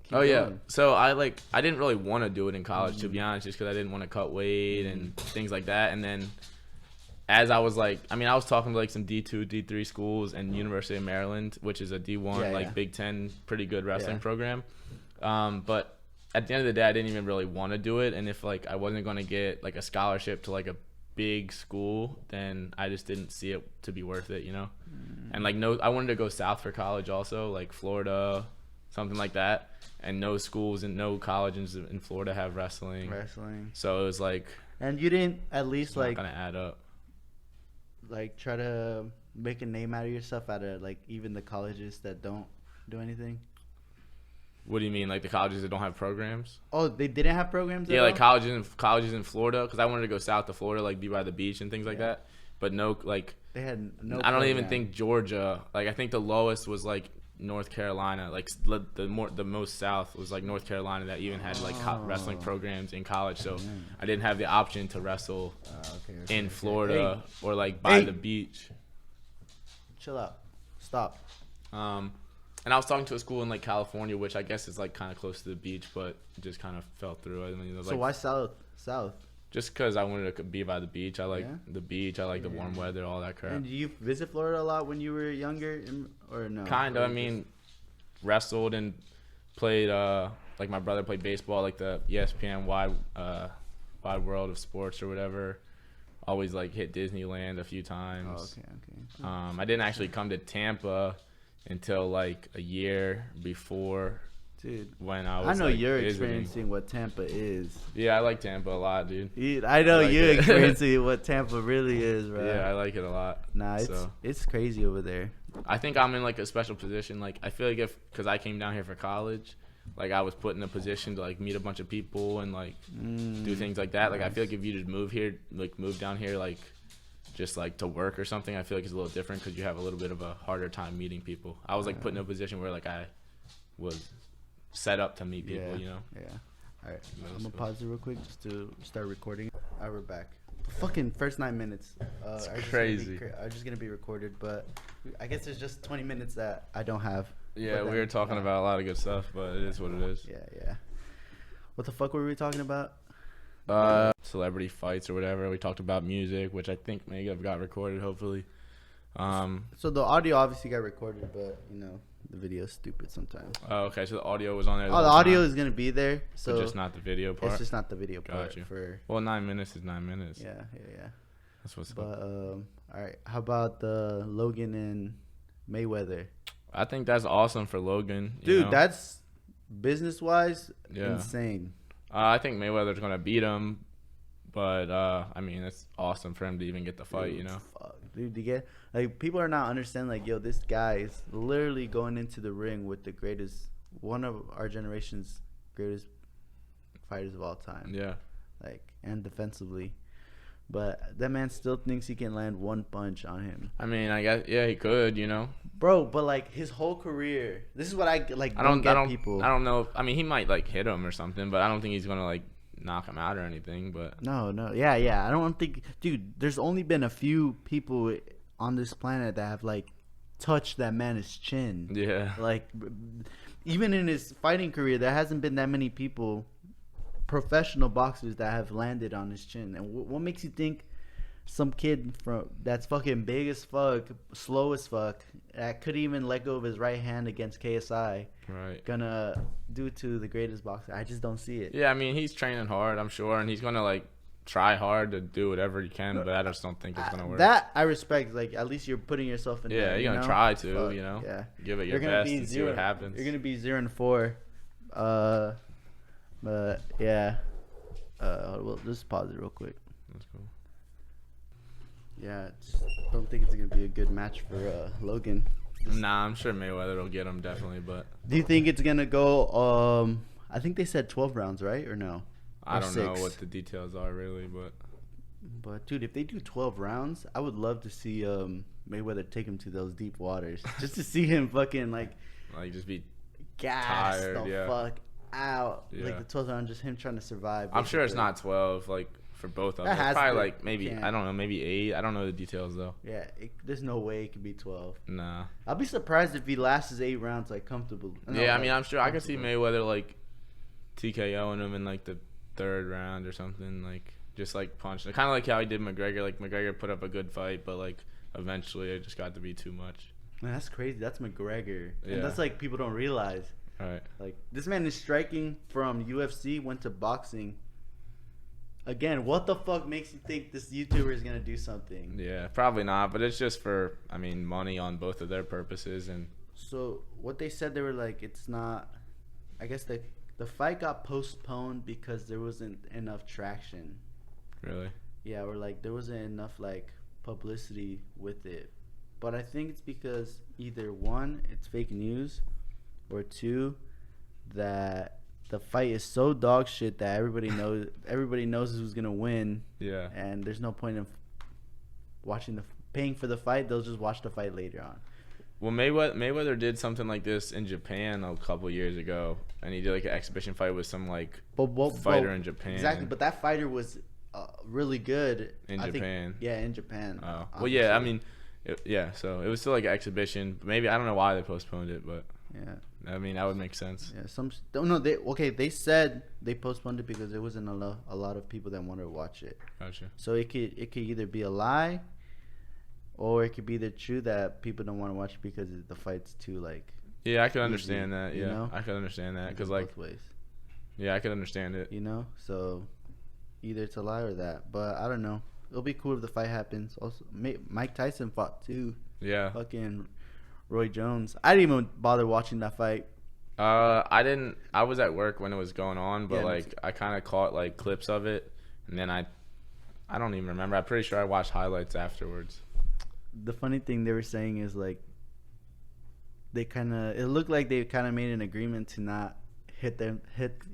keep going? Yeah. So I didn't really want to do it in college, to be honest, just because I didn't want to cut weight and things like that. And then as I was like, I mean, I was talking to like some D2, D3 schools and University of Maryland, which is a D1, Big Ten, pretty good wrestling program. But at the end of the day, I didn't even really want to do it. And if like I wasn't going to get like a scholarship to like a big school, then I just didn't see it to be worth it, you know. And like I wanted to go south for college also, like Florida, something like that. And no schools and no colleges in Florida have wrestling. So it was like, and you didn't at least like not gonna add up. Like try to make a name out of yourself out of like even the colleges that don't do anything. What do you mean, like the colleges that don't have programs? Oh, they didn't have programs? Yeah, like colleges in Florida, because I wanted to go south to Florida, like be by the beach and things like that. But no, like they had no. I don't even think Georgia. Like I think the lowest was like North Carolina. Like the most south was like North Carolina that even had like wrestling programs in college. So I didn't have the option to wrestle in Florida or like by the beach. Chill out. Stop. And I was talking to a school in like California, which I guess is like kind of close to the beach, but just kind of fell through. I mean, so why south? Just because I wanted to be by the beach. I like the beach. I like the warm weather, all that crap. And do you visit Florida a lot when you were younger, or no? Kind of. I mean, wrestled and played. Like my brother played baseball, like the ESPN wide world of sports or whatever. Always like hit Disneyland a few times. Okay. I didn't actually come to Tampa until like a year before. Dude, when I was I know like, you're experiencing what Tampa is. Yeah, I like Tampa a lot, dude. I know you're experiencing what Tampa really is, bro. Yeah, I like it a lot. Nah, it's crazy over there. I think I'm in like a special position. Like I feel like because I came down here for college, like I was put in a position to like meet a bunch of people and like do things like that. Like I feel like if you just move down here, like just like to work or something, I feel like it's a little different because you have a little bit of a harder time meeting people. I was like put in a position where like I was set up to meet people, you know. Yeah. All right, I'm gonna pause it real quick just to start recording. All right, we're back. The fucking first 9 minutes. It's crazy. Are just gonna be recorded, but I guess there's just 20 minutes that I don't have. Yeah, we were talking about a lot of good stuff, but it is what it is. Yeah. What the fuck were we talking about? Celebrity fights or whatever. We talked about music, which I think may have got recorded, hopefully. So the audio obviously got recorded, but you know the video's stupid sometimes. Oh, okay. So the audio was on there. The audio is gonna be there, so but just not the video part. It's just not the video part. Gotcha. Well, 9 minutes is 9 minutes. Yeah. That's what's up. But all right. How about the Logan and Mayweather? I think that's awesome for Logan. Dude, that's business-wise yeah. insane. I think Mayweather's going to beat him. But, I mean, it's awesome for him to even get the fight, you know? Fuck. Dude, you get... Like, people are not understanding, like, yo, this guy is literally going into the ring with the greatest... One of our generation's greatest fighters of all time. Yeah. Like, and defensively. But that man still thinks he can land one punch on him. I mean, I guess, yeah, he could, you know? Bro, but, like, his whole career... This is what I, like, I don't get people. I don't know. I mean, he might, like, hit him or something, but I don't think he's going to, like... knock him out or anything, but no, yeah. I don't think, dude. There's only been a few people on this planet that have like touched that man's chin. Yeah, like even in his fighting career, there hasn't been that many people, professional boxers, that have landed on his chin. And what makes you think some kid that's fucking big as fuck, slow as fuck, that couldn't even let go of his right hand against KSI, right, gonna do to the greatest boxer? I just don't see it. Yeah, I mean, he's training hard, I'm sure, and he's gonna like try hard to do whatever he can, but I just don't think it's gonna work. That I respect. Like, at least you're putting yourself in. Yeah, you're gonna try to, you know. Yeah, give it your best and see what happens. You're gonna be 0-4. But yeah. We'll just pause it real quick. That's cool. Yeah, I don't think it's gonna be a good match for Logan. Nah, I'm sure Mayweather will get him definitely, but do you think it's gonna go? I think they said 12 rounds, right, or no? I don't know what the details are really, but dude, if they do 12 rounds, I would love to see Mayweather take him to those deep waters, just to see him fucking like just be gassed tired, the fuck out. Yeah. Like the 12th round, just him trying to survive. I'm sure it's not 12, like. For both of them. It's probably like maybe, I don't know, maybe 8. I don't know the details though. Yeah, there's no way it could be 12. Nah. I'll be surprised if he lasts his 8 rounds like comfortably. Yeah, I mean, I'm sure I could see Mayweather like TKOing him in like the 3rd round or something, like just like punching. Kind of like how he did McGregor. Like McGregor put up a good fight, but like eventually it just got to be too much. Man, that's crazy. That's McGregor. Yeah. And that's like people don't realize. Right. Like this man is striking from UFC, went to boxing. Again, what the fuck makes you think this YouTuber is gonna do something? Yeah, probably not. But it's just for, I mean, money on both of their purposes. And so what they said, they were like, it's not. I guess the fight got postponed because there wasn't enough traction. Really? Yeah, or like there wasn't enough like publicity with it. But I think it's because either 1, it's fake news, or 2, that the fight is so dog shit that everybody knows who's gonna win. Yeah. And there's no point in paying for the fight. They'll just watch the fight later on. Well, Mayweather did something like this in Japan a couple years ago, and he did like an exhibition fight with some like fighter in Japan. Exactly, but that fighter was really good in Japan. In Japan. Oh, well, yeah. I mean, so it was still like an exhibition. Maybe I don't know why they postponed it, but yeah. I mean, that would make sense. Yeah, they said they postponed it because there wasn't a lot of people that wanted to watch it. Gotcha. So it could either be a lie, or it could be the true that people don't want to watch it because the fight's too like. Yeah, I could understand that. Yeah, you know? I could understand that because like. Both ways. Yeah, I could understand it. You know, so either it's a lie or that, but I don't know. It'll be cool if the fight happens. Also, Mike Tyson fought too. Yeah. Fucking Roy Jones. I didn't even bother watching that fight. I didn't. I was at work when it was going on, but Yeah, like I kind of caught like clips of it, and then I don't even remember. I'm pretty sure I watched highlights afterwards. The funny thing they were saying is like it looked like they kind of made an agreement to not hit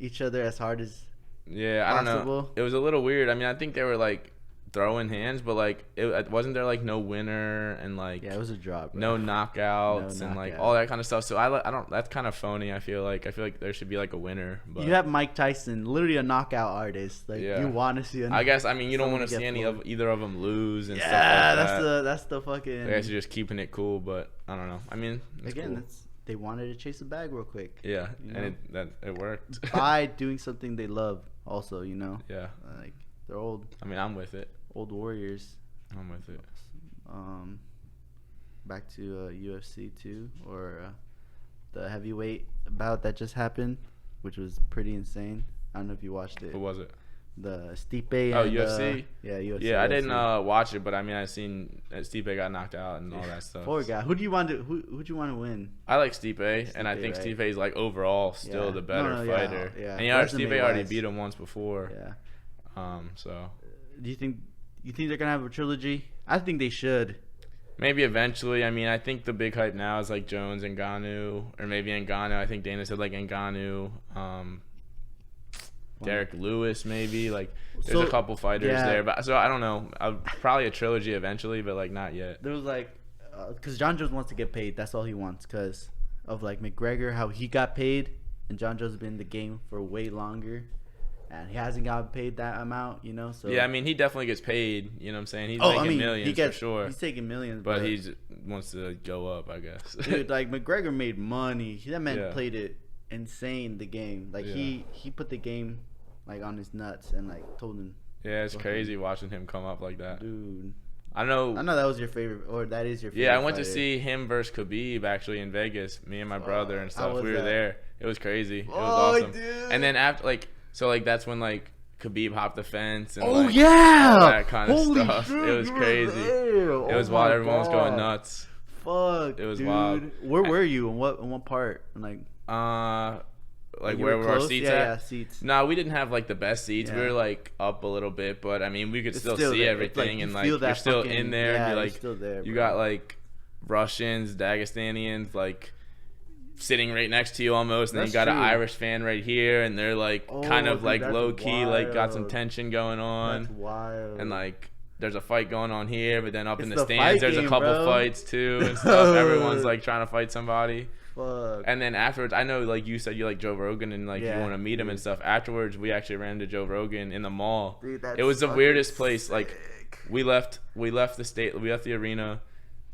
each other as hard as I don't know. It was a little weird. I mean, I think they were like throwing hands, but like it wasn't there like no winner and like it was a draw, bro. no knockouts and like all that kind of stuff. So I don't. That's kind of phony. I feel like there should be like a winner. But you have Mike Tyson, literally a knockout artist. Like you want to see. I guess you don't want to see either of them lose and stuff like that. Yeah, that's the fucking. I guess you're just keeping it cool, but I don't know. I mean, again, cool. They wanted to chase the bag real quick. Yeah, and it worked by doing something they love. Also, Yeah. Like they're old. I mean, I'm with it. Old warriors. I'm with it. Back to UFC 2 or the heavyweight bout that just happened, which was pretty insane. I don't know if you watched it. What was it? the Stipe. Oh, and, UFC. UFC. Yeah, I didn't watch it, but I mean, I seen that Stipe got knocked out and all that stuff. Poor guy. Who'd you want to win? I like Stipe, and I think right? Stipe's like overall still the better fighter. Yeah. And Stipe already beat him once before. Yeah. So. Do you think they're gonna have a trilogy? I think they should. Maybe eventually. I mean, I think the big hype now is like Jones and Ngannou, or maybe Ngannou. I think Dana said like Ngannou, Derek Lewis, maybe. Like, there's a couple fighters there, but so I don't know. Probably a trilogy eventually, but like not yet. There was like, because John Jones wants to get paid. That's all he wants, because of like McGregor, how he got paid, and John Jones has been in the game for way longer. And he hasn't got paid that amount, you know. So yeah, I mean, he definitely gets paid. You know what I'm saying? He's making millions for sure. He's taking millions, but he wants to go up, I guess. Dude, like McGregor made money. That man played it insane. The game, like he put the game like on his nuts and like told him. Yeah, it's crazy watching him come up like that, dude. I know that was your favorite, or that is your favorite. Yeah, I went to see him versus Khabib actually in Vegas. Me and my brother and stuff. We were there. It was crazy. It was awesome. Dude. And then after that's when like Khabib hopped the fence and all that kind of stuff. Shit, it was crazy. It was wild. Everyone was going nuts. Fuck, it was wild. Where were you? In what part? Like where were our seats at? Yeah, seats. No, we didn't have like the best seats. We were like up a little bit, but I mean we could still see there. Everything, and like you're still in there. Yeah, you're still there. You got like Russians, Dagestanians, like sitting right next to you almost, and then you got an Irish fan right here, and they're like kind of like low key, like got some tension going on. That's wild. And like there's a fight going on here, but then up in the stands there's a couple fights too and stuff. Everyone's like trying to fight somebody. Fuck. And then afterwards, I know like you said you like Joe Rogan and like you want to meet him and stuff. Afterwards, we actually ran into Joe Rogan in the mall. Dude, it was the weirdest place. Like we left the arena,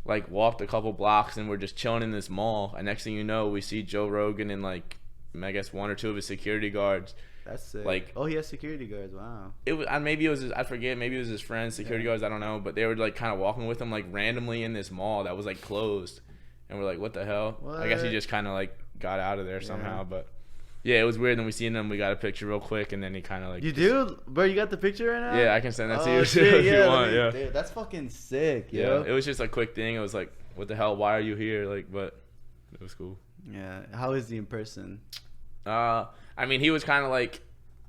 like walked a couple blocks, and we're just chilling in this mall. And next thing you know, we see Joe Rogan and like I guess one or two of his security guards. That's sick. Like, he has security guards. Wow. It was maybe it was I forget, maybe it was his friends, security guards. I don't know, but they were like kind of walking with him like randomly in this mall that was like closed, and we're like, what the hell? What? I guess he just kind of like got out of there somehow, but. Yeah, it was weird. Then we seen him. We got a picture real quick, and then he kind of like. You do, bro? You got the picture right now? Yeah, I can send that to you if you want. Yeah, dude, that's fucking sick. Yeah, it was just a quick thing. It was like, what the hell? Why are you here? Like, but it was cool. Yeah, how is he in person? I mean, he was kind of like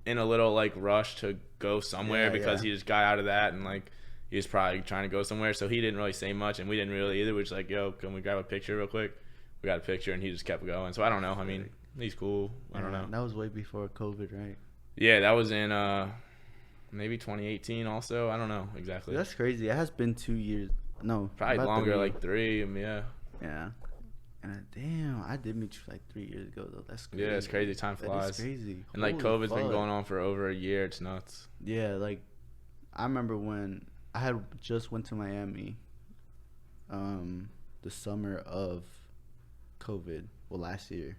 in a little like rush to go somewhere because he just got out of that, and like he was probably trying to go somewhere, so he didn't really say much, and we didn't really either. We're just like, yo, can we grab a picture real quick? We got a picture, and he just kept going. So I don't know. I mean. He's cool. I don't know. That was way before COVID, right? Yeah, that was in maybe 2018 also. I don't know exactly. That's crazy. It has been 2 years. No. Probably longer, 3. Like 3. Yeah. Yeah. And damn, I did meet you like 3 years ago, though. That's crazy. Yeah, it's crazy. Time flies. It's crazy. And like COVID's been going on for over a year. It's nuts. Yeah, like I remember when I had just went to Miami the summer of COVID. Well, last year.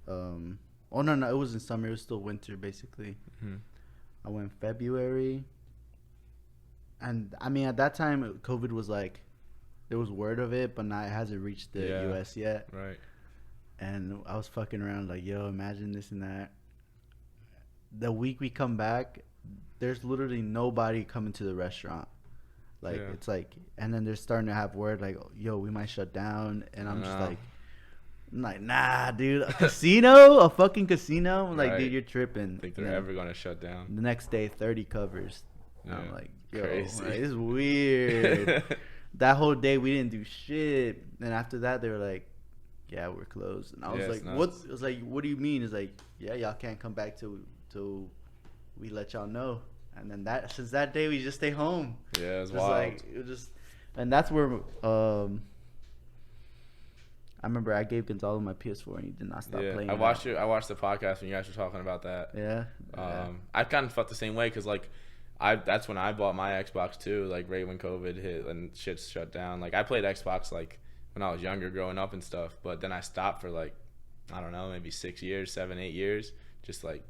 Oh no, it wasn't summer. It was still winter, basically. Mm-hmm. I went February, and I mean at that time, COVID was like, there was word of it, but it hasn't reached the U.S. yet. Right. And I was fucking around like, yo, imagine this and that. The week we come back, there's literally nobody coming to the restaurant. Like it's like, and then they're starting to have word like, yo, we might shut down, and I'm just like. I'm like, nah, dude. A casino? A fucking casino? I'm like, dude, you're tripping. Think they're ever going to shut down. The next day, 30 covers. Yeah. I'm like, yo, crazy. Like, this is weird. That whole day, we didn't do shit. And after that, they were like, yeah, we're closed. And I was like, what? I was like, what do you mean? It's like, yeah, y'all can't come back till we let y'all know. And then since that day, we just stay home. Yeah, it's wild. Like, it was just, and that's where, I remember I gave Gonzalo my PS4 and he did not stop playing. I watched the podcast when you guys were talking about that. Yeah. I kind of felt the same way because like, that's when I bought my Xbox too. Like right when COVID hit and shit shut down. Like I played Xbox like when I was younger, growing up and stuff. But then I stopped for like, I don't know, maybe 6 years, 7, 8 years, just like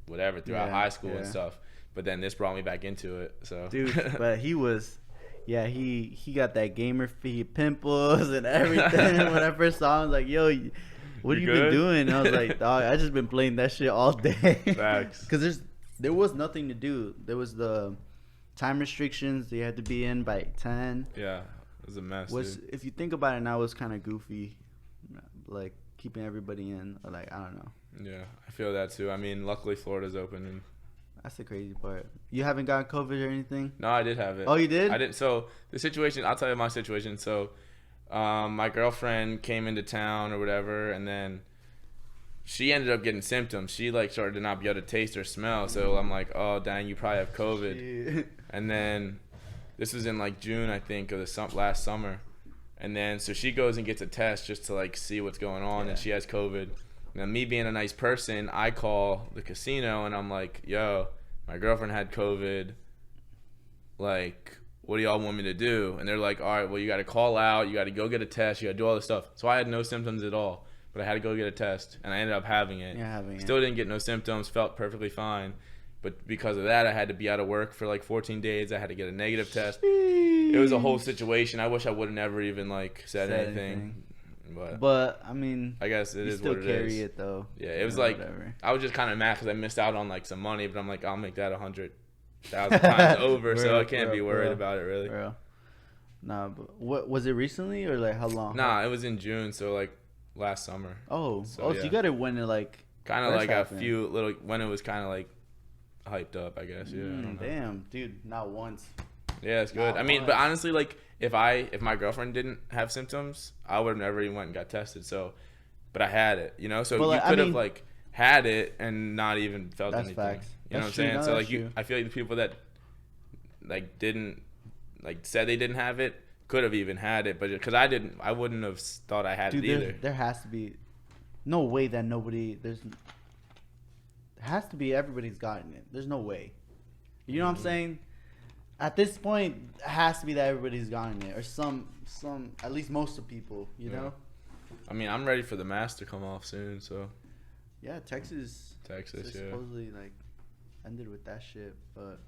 whatever throughout high school and stuff. But then this brought me back into it. So dude, but he was. Yeah, he got that gamer feet, pimples, and everything. When I first saw him, I was like, yo, what have you been doing? And I was like, dog, I just been playing that shit all day. Facts. Because there was nothing to do. There was the time restrictions. They had to be in by 10. Yeah, it was a mess. If you think about it now, it's kind of goofy, like keeping everybody in. Or like I don't know. Yeah, I feel that too. I mean, luckily Florida's open. And that's the crazy part. You haven't gotten COVID or anything? No, I did have it. Oh, you did? I did. So the situation, I'll tell you my situation. So my girlfriend came into town or whatever, and then she ended up getting symptoms. She like started to not be able to taste or smell. So I'm like, oh dang, you probably have COVID. And then this was in like June, I think, of the last summer. And then so she goes and gets a test just to like see what's going on, and she has COVID. Now, me being a nice person, I call the casino and I'm like, yo, my girlfriend had COVID. Like, what do y'all want me to do? And they're like, all right, well, you got to call out. You got to go get a test. You got to do all this stuff. So I had no symptoms at all, but I had to go get a test, and I ended up having it. Still didn't get no symptoms, felt perfectly fine. But because of that, I had to be out of work for like 14 days. I had to get a negative test. It was a whole situation. I wish I would have never even like said anything. But I mean, I guess it is what it is. Still carry it though. Yeah, it was like whatever. I was just kind of mad because I missed out on like some money, but I'm like, I'll make that 100,000 times over, so I can't be worried about it really. Nah, but what was it recently or like how long? Nah, it was in June, so like last summer. So you got it when it like kind of like happened. A few little when it was kind of like hyped up, I guess. Yeah. I don't know. Damn, dude, not once. Yeah, it's good. I mean, but honestly, like if my girlfriend didn't have symptoms, I would have never even went and got tested. So, but I had it, you know. So well, you could have like had it and not even felt anything. Facts. You know what I'm saying? So like I feel like the people that like didn't like said they didn't have it could have even had it, but because I didn't, I wouldn't have thought I had it either. There has to be no way that has to be everybody's gotten it. There's no way. You know what I'm saying? At this point, it has to be that everybody's gotten it, or some, at least most of people. You know. I mean, I'm ready for the mask to come off soon. So. Yeah, Texas. Yeah. Supposedly like ended with that shit, but.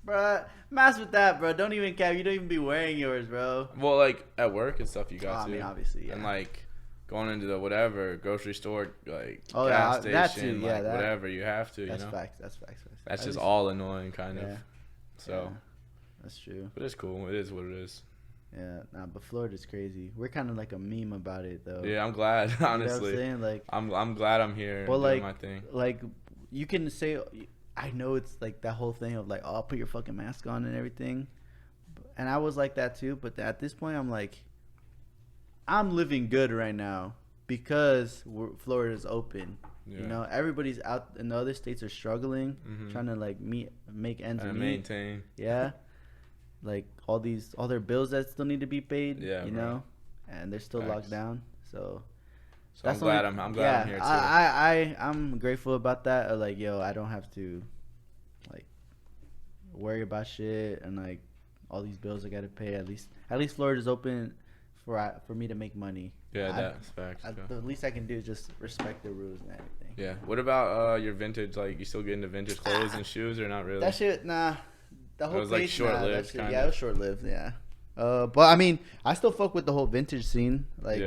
Bruh, mask with that, bro. Don't even care. You don't even be wearing yours, bro. Well, like at work and stuff, you got to. I mean, obviously, yeah. And like going into the whatever grocery store, like gas station, that too. Yeah, like whatever, you have to. That's you know? Facts. That's facts. That's just all annoying, kind of. So. Yeah, that's true. But it's cool. It is what it is. Yeah, but Florida's crazy. We're kind of like a meme about it, though. Yeah, I'm glad. Honestly, you know what I'm saying? Like, I'm glad I'm here. Well, doing my thing. Like, you can say. I know it's like that whole thing of like, oh, put your fucking mask on and everything. And I was like that too. But at this point, I'm like, I'm living good right now because Florida's open. Yeah. You know, everybody's out in the other states are struggling, trying to like make ends meet. Maintain. Yeah. Like all their bills that still need to be paid. Yeah, you know, and they're still locked down. So I'm glad I'm here too. I'm grateful about that. Like, yo, I don't have to like worry about shit and like all these bills I gotta pay. At least Florida's open for me to make money. Yeah, that's facts. The least I can do is just respect the rules and everything. Yeah. What about your vintage? Like, you still get into vintage clothes and shoes, or not really? That shit, nah. The whole it was like short-lived. Yeah, it was short-lived. Yeah. But I mean, I still fuck with the whole vintage scene. Like,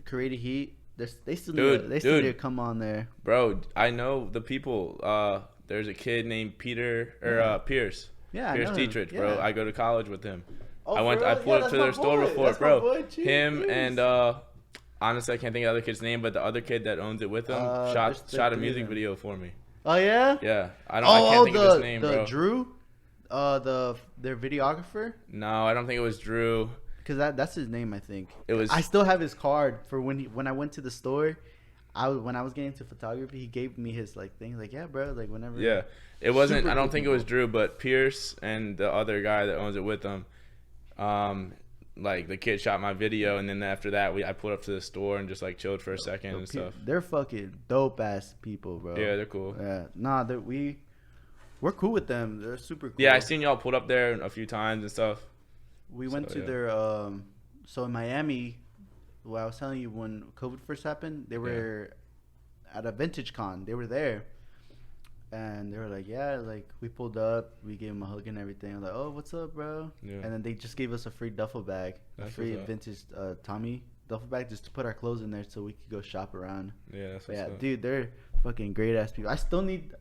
Creative Heat. They still need to come on there, bro. I know the people. There's a kid named Peter or Pierce. Yeah, Pierce Dietrich, bro. I go to college with him. Oh, I pulled up to their store before, bro. Him and honestly, I can't think of the other kid's name, but the other kid that owns it with him shot a music video for me. Oh yeah. Yeah, I can't think of his name, bro. Drew, their videographer. No, I don't think it was Drew. Because that's his name, I think. It was. I still have his card for when I went to the store. When I was getting into photography, he gave me his like thing. Like, yeah, bro. Like whenever. Yeah, it wasn't. I don't think it was Drew, but Pierce and the other guy that owns it with them. Like the kid shot my video, and then after that, I pulled up to the store and just like chilled for a second and stuff. They're fucking dope ass people, bro. Yeah, they're cool. Yeah, nah, we're cool with them. They're super cool. Yeah, I seen y'all pulled up there a few times and stuff. We went to their so in Miami. Well, I was telling you when COVID first happened, they were at a vintage con. They were there, and they were like, "Yeah, like we pulled up, we gave them a hug and everything." I'm like, "Oh, what's up, bro?" Yeah. And then they just gave us a free duffel bag, a free vintage Tommy duffel bag, just to put our clothes in there so we could go shop around. Yeah, that's what's up. Dude, they're fucking great ass people. I still need.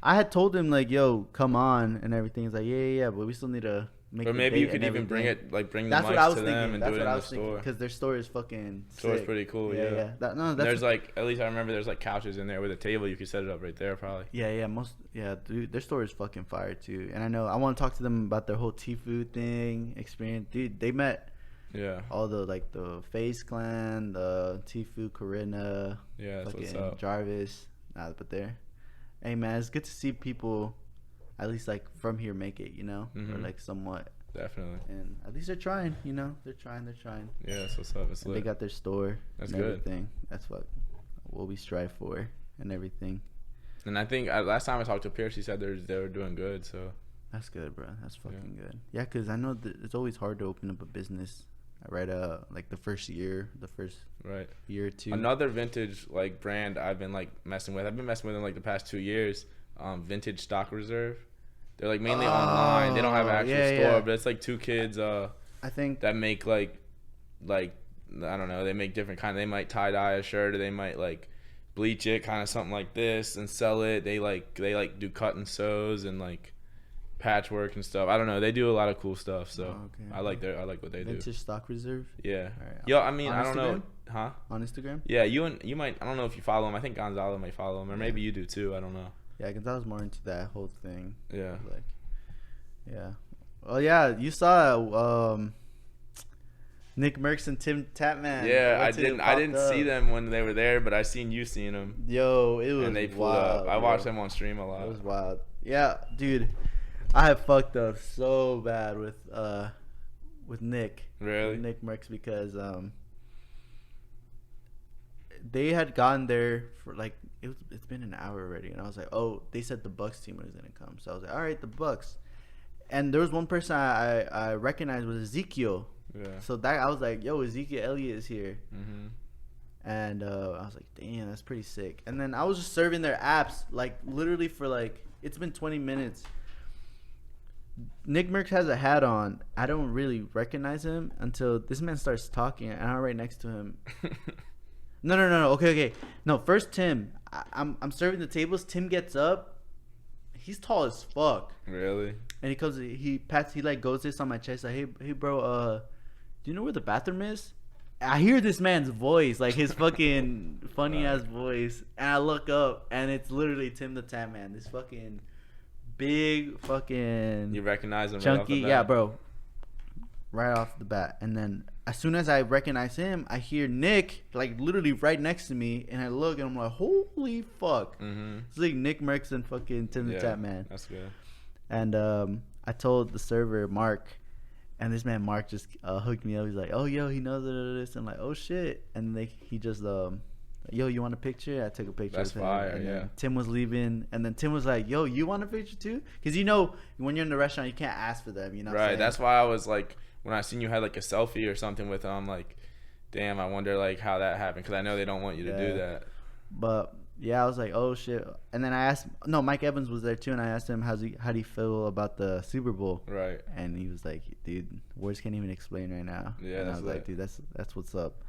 I had told him like, yo, come on and everything. He's like, yeah, but we still need to make. Or maybe you could even bring the mics to them and do it in the store. Because their store is fucking sick. Store's pretty cool. Yeah. There's like, at least I remember there's like couches in there with a table. You could set it up right there probably. Yeah, dude, their store is fucking fire too. And I want to talk to them about their whole Tfue thing experience. Dude, they met. Yeah. All the like the FaZe Clan, the Tfue, Corinna. Yeah, that's what's up. Jarvis. But there. Hey man, it's good to see people, at least like from here, make it. Or like somewhat. Definitely. And at least they're trying. They're trying. Yeah, that's what's up. It's lit. They got their store. That's and good. Everything. That's what we strive for and everything. And I think last time I talked to Pierce, he said they were doing good. So. That's good, bro. That's fucking good. Yeah, because I know that it's always hard to open up a business. Right, like the first year or two. Another vintage like brand I've been like messing with. I've been messing with them like the past 2 years. Vintage Stock Reserve. They're like mainly online. They don't have an actual store, but it's like 2 kids. I think that make like I don't know. They make different kind. They might tie dye a shirt, or they might like bleach it, kind of something like this, and sell it. They do cut and sews and like patchwork and stuff. I don't know. They do a lot of cool stuff. So I like what they do. Vintage Stock Reserve. Yeah. Right. Yo, I mean, I don't know. Huh? On Instagram. Yeah, you might. I don't know if you follow him. I think Gonzalo might follow him, or maybe you do too. I don't know. Yeah, Gonzalo's more into that whole thing. Yeah. Like, yeah. Well, yeah. You saw Nick Merckx and Tim Tatman. Yeah, I didn't see them when they were there, but I seen you seeing them. Yo, it was and they pulled wild, up. I watched them on stream a lot. It was wild. Yeah, dude. I have fucked up so bad with Nick. Really? With Nick Merckx because they had gone there for like it's been an hour already, and I was like, oh, they said the Bucks team was gonna come, so I was like, all right, the Bucks. And there was one person I recognized was Ezekiel. Yeah. So that I was like, yo, Ezekiel Elliott is here. Mm-hmm. And I was like, damn, that's pretty sick. And then I was just serving their apps like literally for like it's been 20 minutes. Nick Merckx has a hat on. I don't really recognize him until this man starts talking, and I'm right next to him. No. Okay. No, first Tim. I'm serving the tables. Tim gets up. He's tall as fuck. Really? And he like goes this on my chest like, hey bro, do you know where the bathroom is? I hear this man's voice, like his fucking funny ass voice, and I look up, and it's literally Tim the Tan Man. This fucking big fucking. You recognize him? Chunky, right off the bat? Yeah, bro. Right off the bat, and then as soon as I recognize him, I hear Nick like literally right next to me, and I look and I'm like, holy fuck! Mm-hmm. It's like Nick Merckx and fucking Tim the Tap Man. That's good. And I told the server Mark, and this man Mark just hooked me up. He's like, oh yo, he knows this. I'm like, oh shit, and he just yo, you want a picture? I took a picture. That's of him. fire, and yeah. Tim was leaving, and then Tim was like, yo, you want a picture too? Because when you're in the restaurant, you can't ask for them. You know. Right. That's why I was like, when I seen you had like a selfie or something with them, I'm like, damn, I wonder like how that happened, because I know they don't want you to do that. But yeah, I was like, oh shit. And then I asked, Mike Evans was there too, and I asked him how do you feel about the Super Bowl? Right. And he was like, dude, words can't even explain right now. Yeah. And I was like, dude, that's what's up.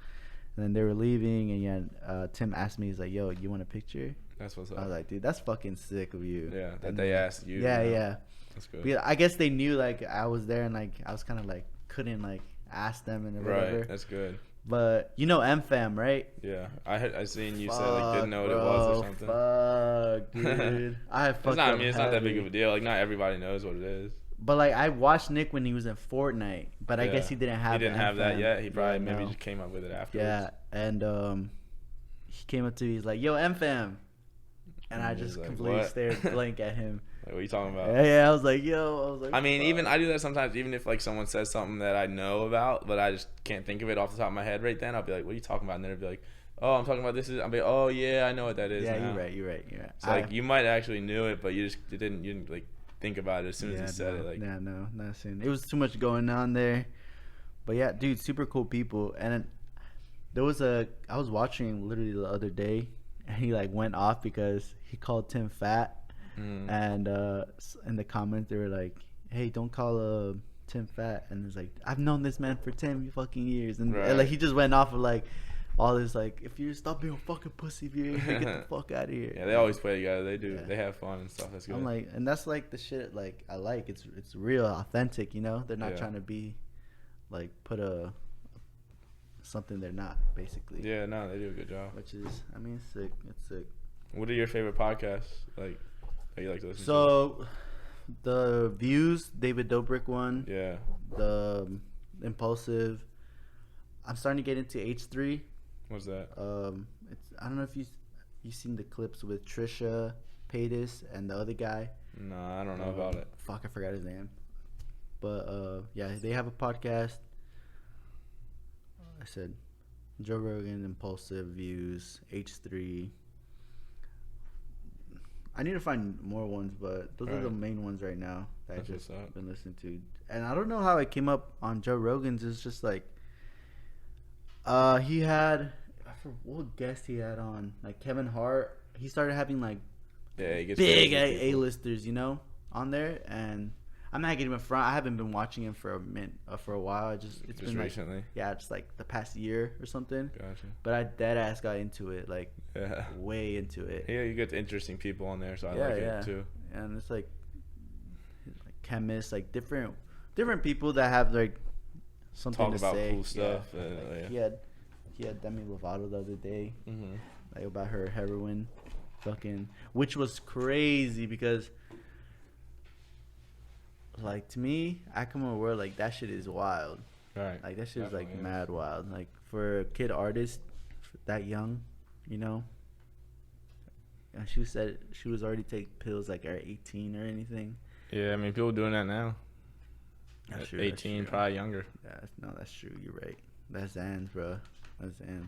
And then they were leaving, and Tim asked me, he's like, yo, you want a picture? That's what's up. I was like, dude, that's fucking sick of you. Yeah, that they asked you. Yeah, you know? yeah. That's good. But I guess they knew like I was there, and like I was kind of like couldn't like ask them and whatever. Right, that's good. But you know MFAM, right? Yeah, I seen you say like didn't know what it was or something. Fuck, dude. It's not that big of a deal. Like not everybody knows what it is. But like I watched Nick when he was in Fortnite, but I guess he didn't have. He didn't have that yet. He probably maybe just came up with it afterwards. Yeah, and he came up to me. He's like, "Yo, MFAM," and I just like, completely stared blank at him. Like, what are you talking about? Yeah, I was like, "Yo," I mean, even I do that sometimes. Even if like someone says something that I know about, but I just can't think of it off the top of my head right then, I'll be like, "What are you talking about?" And then I'll be like, "Oh, I'm talking about this." I'll be like, "Oh yeah, I know what that is." Yeah, now. You're right. It's like you might actually knew it, but you didn't like think about it as soon as you said it. Like, yeah, no, not soon. It was too much going on there. But yeah, dude, super cool people. And there was I was watching literally the other day, and he like went off because he called Tim fat. And in the comments they were like, "Hey, don't call Tim fat." And it's like, I've known this man for 10 fucking years, and like he just went off of like all this like, if you stop being a fucking pussy, if you ain't get the fuck out of here. Yeah, they always play together. They do. Yeah. They have fun and stuff. That's good. I'm like, and that's like the shit like I like. It's real, authentic. You know, they're not trying to be like put something they're not, basically. Yeah, no, they do a good job. Which is, I mean, it's sick. It's sick. What are your favorite podcasts like that you like to listen to? So, the Views, David Dobrik one. Yeah. The Impulsive. I'm starting to get into H3. What's that? It's, I don't know if you seen the clips with Trisha Paytas and the other guy. No, I don't know about it. Fuck, I forgot his name. But yeah, they have a podcast. I said Joe Rogan, Impulsive, Views, H3. I need to find more ones, but those are the main ones right now that I've just been listening to. And I don't know how it came up on Joe Rogan's. It's just like, he had, I forgot what guest he had on, like Kevin Hart. He started having like he gets big A-listers, you know, on there. And I'm not getting him front. I haven't been watching him for a while. It's been recently. Like, yeah, just like the past year or something. Gotcha. But I dead ass got into it, like way into it. Yeah, you get interesting people on there, so I like it too. And it's like chemists, like different people that have like something talk to about say. Cool stuff. Like he had Demi Lovato the other day, like about her heroin, which was crazy because. Like, to me, I come from a world like that shit is wild. Right. Like, that shit is like mad wild. Like, for a kid artist that young, you know. And she said she was already taking pills like at 18 or anything. Yeah, I mean, people doing that now. That's true, 18, probably younger. Yeah, no, that's true. You're right. That's Zans, bro. That's Zans.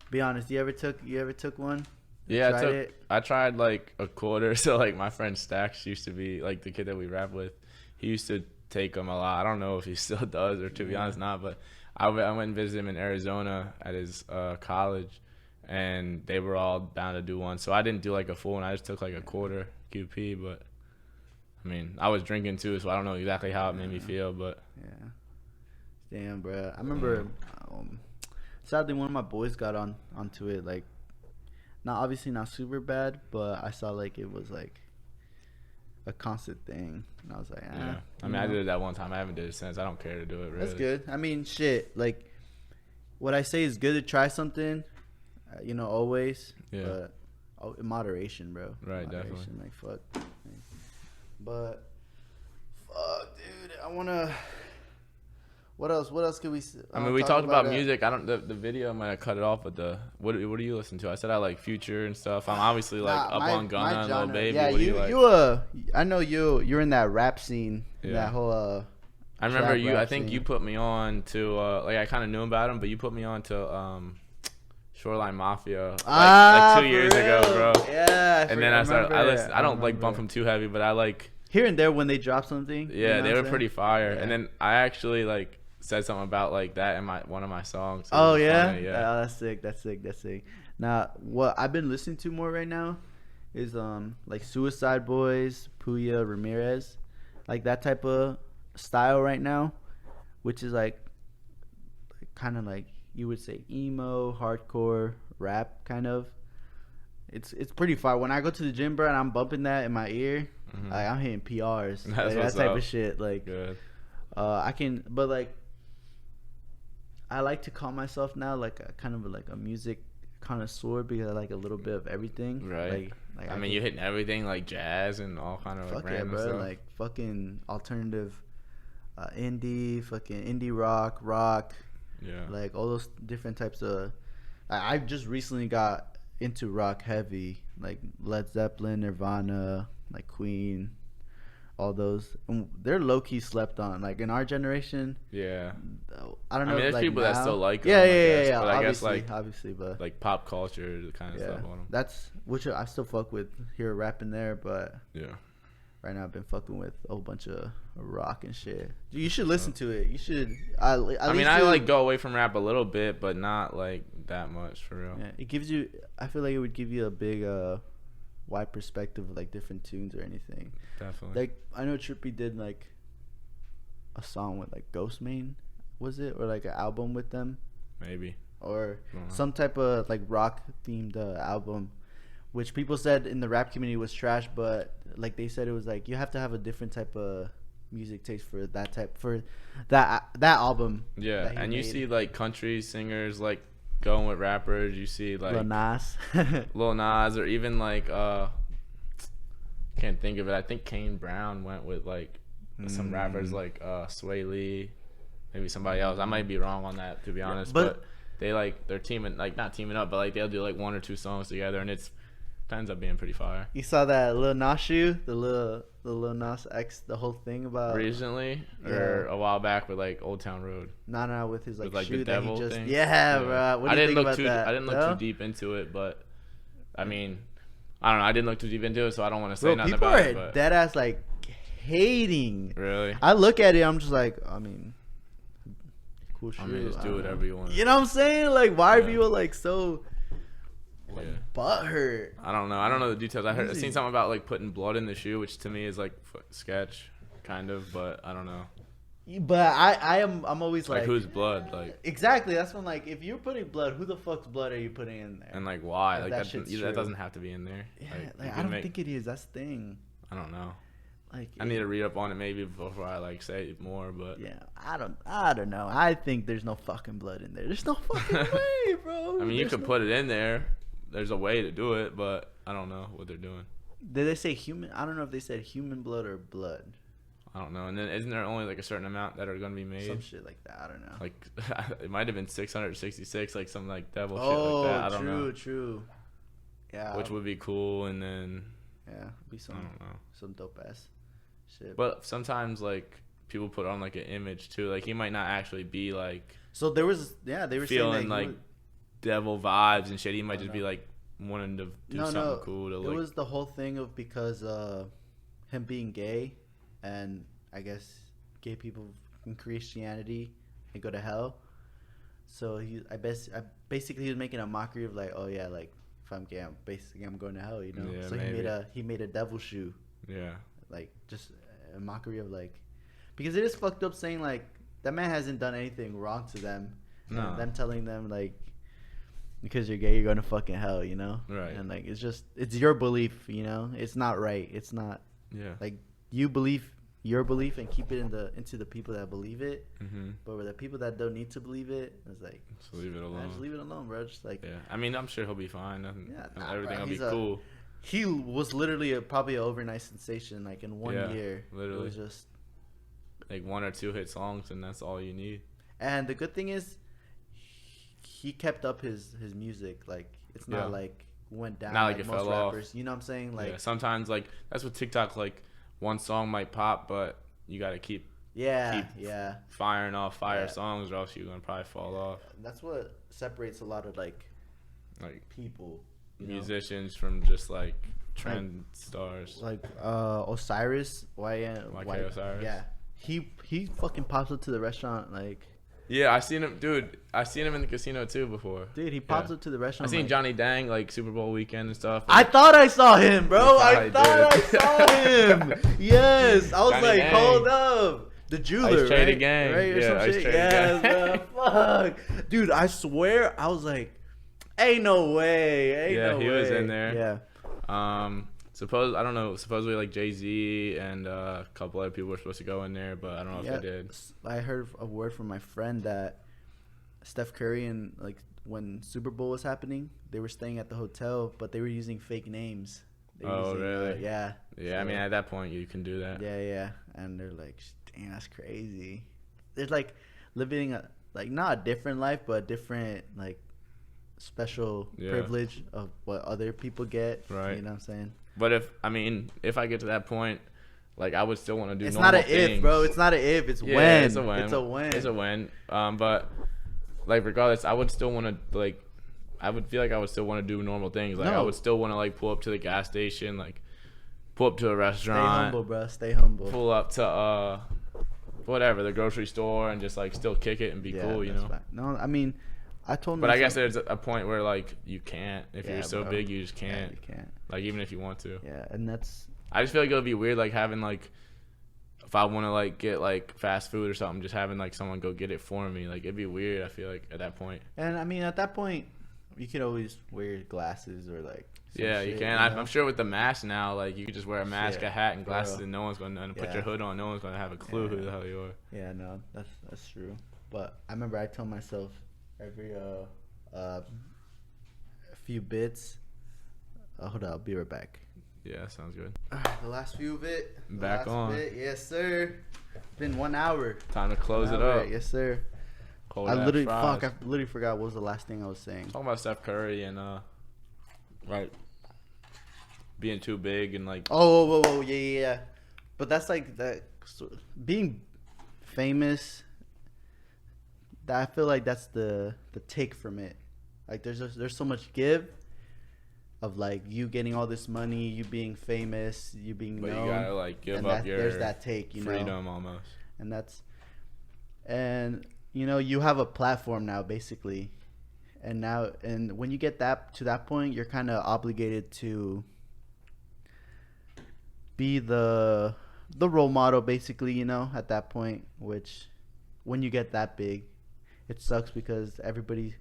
Be honest. You ever took one? Yeah, I tried like a quarter. So like my friend Stax used to be like the kid that we rap with. He used to take them a lot. I don't know if he still does or to be honest not, but I went and visited him in Arizona at his college, and they were all bound to do one. So I didn't do like a full one. I just took like a quarter QP, but I mean, I was drinking too, so I don't know exactly how it made me feel, but yeah. Damn, bro. I remember sadly one of my boys got onto it, like obviously not super bad, but I saw like it was like a constant thing, and I was like, yeah. I mean, I did it that one time. I haven't did it since. I don't care to do it. Really, that's good. I mean, shit. Like, what I say is good to try something, you know, always. Yeah. But in moderation, bro. Right, moderation, definitely. like fuck. But fuck, dude. I wanna. What else could we? I mean, we talked about music. I don't. The video, I might have cut it off. But what do you listen to? I said I like Future and stuff. I'm obviously like up on Gunna, Lil Baby. Yeah, what do you like? I know you're in that rap scene. Yeah. That whole. I remember you. I think you put me on to like I kind of knew about him, but you put me on to Shoreline Mafia like 2 years ago, bro. Yeah. And then I started. I don't like bump him too heavy, but I like here and there when they drop something. Yeah, you know they were pretty fire. Yeah. And then I actually like said something about like that in one of my songs. Oh yeah? Funny, yeah. Oh, that's sick. Now, what I've been listening to more right now is like Suicide Boys, Puya, Ramirez, like that type of style right now, which is like kind of like you would say emo, hardcore rap kind of. It's pretty far. When I go to the gym, bro, and I'm bumping that in my ear, like I'm hitting PRs, like, that type of shit. Like, good. I can, but like. I like to call myself now like a kind of like a music connoisseur because I like a little bit of everything. Right. Like I mean, you're hitting everything like jazz and all kind of like random bro. stuff. Like fucking alternative, indie, fucking indie rock. Yeah. Like all those different types of. I just recently got into rock heavy, like Led Zeppelin, Nirvana, like Queen. All those, they're low key slept on. Like in our generation, yeah. I don't know. I mean, there's like people now, that still like them. Yeah. But I guess like obviously, but like pop culture kind of stuff on them. That's which I still fuck with. Hear rapping there, but yeah. Right now I've been fucking with a whole bunch of rock and shit. You should listen to it. You should. I like go away from rap a little bit, but not like that much for real. Yeah, it gives you. I feel like it would give you a big wide perspective of like different tunes or anything. Definitely. Like I know Trippy did like a song with like Ghostmane, was it, or like an album with them? Maybe. or some type of like rock themed album, which people said in the rap community was trash, but like they said it was like you have to have a different type of music taste for that album. Yeah, and you see like country singers like going with rappers. You see like Lil Nas, or even like can't think of it. I think Kane Brown went with like some rappers like Sway Lee, maybe somebody else. I might be wrong on that, to be honest, but they like they're teaming, like not teaming up, but like they'll do like 1 or 2 songs together, and it ends up being pretty fire. You saw that Lil Nas shoe, the Lil Nas X, the whole thing about recently or a while back with like Old Town Road. No, with his like shoe the devil that he just thing. Bro. What do you think about that? I didn't look too deep into it, but I mean, I don't know. I didn't look too deep into it, so I don't want to say nothing about it. But dead ass like hating. Really? I look at it, I'm just like, I mean, cool shoe. I mean, just do whatever you want. You know what I'm saying? Like, why are people like so butthurt? I don't know the details. I seen something about like putting blood in the shoe, which to me is like sketch, kind of, but I don't know. But I'm always like whose blood? Like exactly. That's when like if you're putting blood, who the fuck's blood are you putting in there? And like why? Like that doesn't have to be in there. Yeah, like I don't think it is. That's the thing. I don't know. Like I need to read up on it maybe before I like say more, but yeah, I don't know. I think there's no fucking blood in there. There's no fucking way, bro. I mean, you could put it in there. There's a way to do it, but I don't know what they're doing. Did they say human? I don't know if they said human blood or blood. I don't know. And then isn't there only like a certain amount that are going to be made? Some shit like that. I don't know. Like it might have been 666, like some like devil shit like that. I don't know. True. Yeah. Which would be cool, and then be some. I don't know. Some dope ass shit. But sometimes like people put on like an image too. Like he might not actually be like. So there was they were feeling saying like devil vibes and shit. He might just be like wanting to do something cool to like. It was the whole thing of because him being gay, and I guess gay people in Christianity they go to hell. So basically he was making a mockery of like, oh yeah, like if I'm gay, I'm going to hell, you know. Yeah, so maybe. he made a devil shoe. Yeah. Like just a mockery of like, because it is fucked up saying like that man hasn't done anything wrong to them. No. And them telling them like, because you're gay, you're going to fucking hell, you know? Right. And like, it's your belief, you know? It's not right. It's not. Yeah. Like, you believe your belief and keep it into the people that believe it. Mm-hmm. But with the people that don't need to believe it, it's like, just leave it alone. Just leave it alone, bro. Just like. Yeah. I mean, I'm sure he'll be fine. Everything will be cool. He was literally probably an overnight sensation, like in 1 year. Literally. It was just like 1 or 2 hit songs, and that's all you need. And the good thing is, he kept up his music. Like it's not like went down. Not like it most fell rappers. Off. You know what I'm saying? Like sometimes like that's what TikTok like. One song might pop, but you gotta keep firing off songs, or else you're gonna probably fall off. That's what separates a lot of like people, musicians from just like trend stars. Like Osiris, YK Osiris. Yeah, he fucking pops up to the restaurant like. Yeah, I seen him, dude. I seen him in the casino too before. Dude, he pops up to the restaurant. I seen Johnny Dang like Super Bowl weekend and stuff. I thought I saw him, bro. I thought I saw him. Yes, I was Johnny like, Dang. Hold up, the jeweler, Ice Trade Gang, right? Or some shit. Yes, fuck, dude. I swear, I was like, ain't no way, he was in there. Yeah. Supposedly like Jay-Z and a couple other people were supposed to go in there, but I don't know if they did. I heard a word from my friend that Steph Curry and like when Super Bowl was happening, they were staying at the hotel, but they were using fake names. Really? Yeah. Yeah, so, I mean at that point you can do that. Yeah. And they're like, dang, that's crazy. There's like living not a different life, but a different like special privilege of what other people get. Right. You know what I'm saying? But if I get to that point, like I would still want to do. It's normal not an things. If, bro. It's not an if. It's when. It's a when. It's a win. But like regardless, I would still want to like. I would feel like I would still want to do normal things. Like I would still want to like pull up to the gas station, like pull up to a restaurant. Stay humble, bro. Stay humble. Pull up to whatever, the grocery store, and just like still kick it and be cool, you know. Fine. No, I mean. I told him. But I guess there's a point where like you can't. If you're so big, you just can't. Yeah, you can't. Like even if you want to. Yeah, and that's. I just feel like it would be weird, like having like if I want to like get like fast food or something, just having like someone go get it for me, like it'd be weird. I feel like at that point. And I mean, at that point, you could always wear glasses or like. Yeah, you can. I'm sure with the mask now, like you could just wear a mask, a hat, and glasses, and no one's gonna put your hood on. No one's gonna have a clue who the hell you are. Yeah, no, that's true. But I remember I told myself every a few bits. Hold on, I'll be right back. Yeah, sounds good. The last few bit. Back on. Bit. Yes, sir. Been 1 hour. Time to close it up. Yes, sir. Cold I literally forgot what was the last thing I was saying. Talking about Steph Curry and right, being too big and like. Oh, yeah. But that's like that. Being famous. I feel like that's the take from it. Like there's so much give. Of like you getting all this money, you being famous, you being known. But you gotta like give up your there's that take, you freedom almost. And you know you have a platform now basically, and when you get to that point, you're kind of obligated to be the role model basically, you know, at that point. Which when you get that big, it sucks because everybody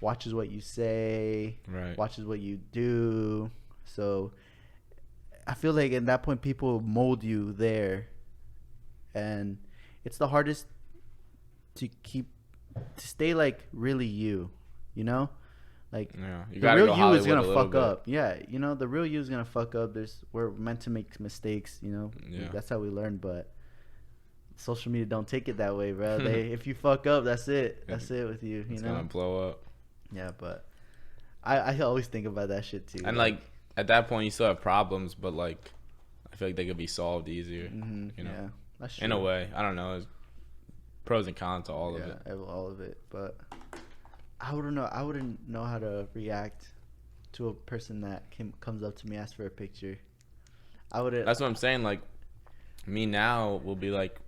watches what you say, watches what you do. So I feel like at that point people mold you there, and it's the hardest to stay like really you know, like the real you is gonna fuck up. Yeah, you know, the real you is gonna fuck up. We're meant to make mistakes, you know. That's how we learn. But social media don't take it that way, bro. If you fuck up, that's it with you. It's gonna blow up. Yeah, but I always think about that shit too. And like at that point, you still have problems, but like I feel like they could be solved easier. You know, yeah, that's true. In a way. I don't know. There's pros and cons to all of it. All of it. But I wouldn't know how to react to a person that comes up to me, asks for a picture. That's what I'm saying. Like me now will be like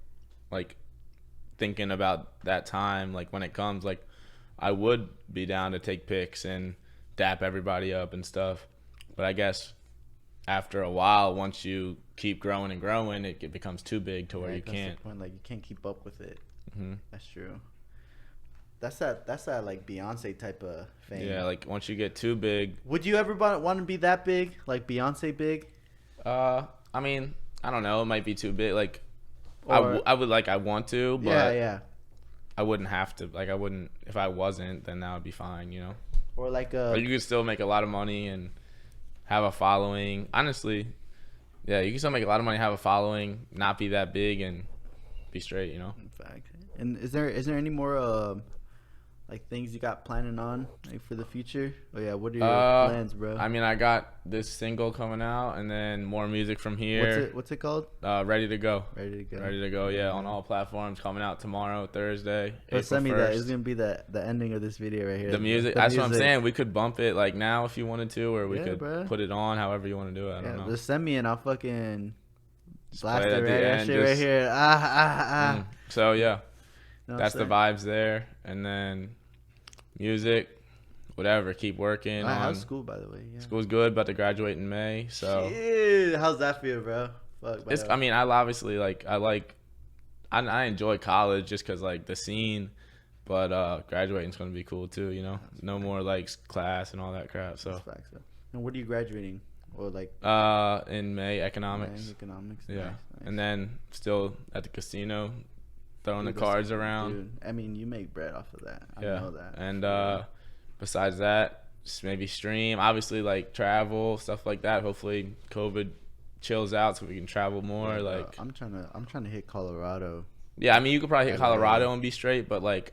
thinking about that time. Like when it comes, like. I would be down to take pics and dap everybody up and stuff. But I guess after a while, once you keep growing and growing, it becomes too big to where you can't. The point. Like you can't keep up with it. That's true. That's that like Beyonce type of fame. Yeah, like once you get too big. Would you ever want to be that big? Like Beyonce big? I mean, I don't know. It might be too big. Like I want to, but yeah. I wouldn't have to. Like I wouldn't. If I wasn't, then that would be fine, you know. Or like But you could still make a lot of money and have a following. Honestly, yeah, you can still make a lot of money, have a following, not be that big, and be straight, you know. In fact. And is there any more like things you got planning on like for the future? Oh yeah, what are your plans, bro? I mean, I got this single coming out, and then more music from here. What's it called? Ready to Go. Ready to Go. Ready to Go. Yeah, on all platforms. Coming out tomorrow, Thursday. Send me that. It's gonna be the ending of this video right here. The music. That's what I'm saying. We could bump it like now if you wanted to, or we could put it on however you want to do it. I don't know. Just send me and I'll fucking blast it right here. So yeah. That's the vibes there, and then music, whatever. Keep working. How's school, by the way? Yeah. School's good. About to graduate in May. So shit, how's that feel, bro? Fuck. I mean, I obviously I enjoy college just cause like the scene, but graduating's gonna be cool too. You know, no more like class and all that crap. So. And what are you graduating? Or like? In May, economics. Economics. Yeah, nice. And then still at the casino. Throwing the cards around. Dude, I mean, you make bread off of that. I know that. And besides that, just maybe stream. Obviously, like travel, stuff like that. Hopefully, COVID chills out so we can travel more. Like I'm trying to hit Colorado. Yeah, I mean, you could probably hit Colorado and be straight, but like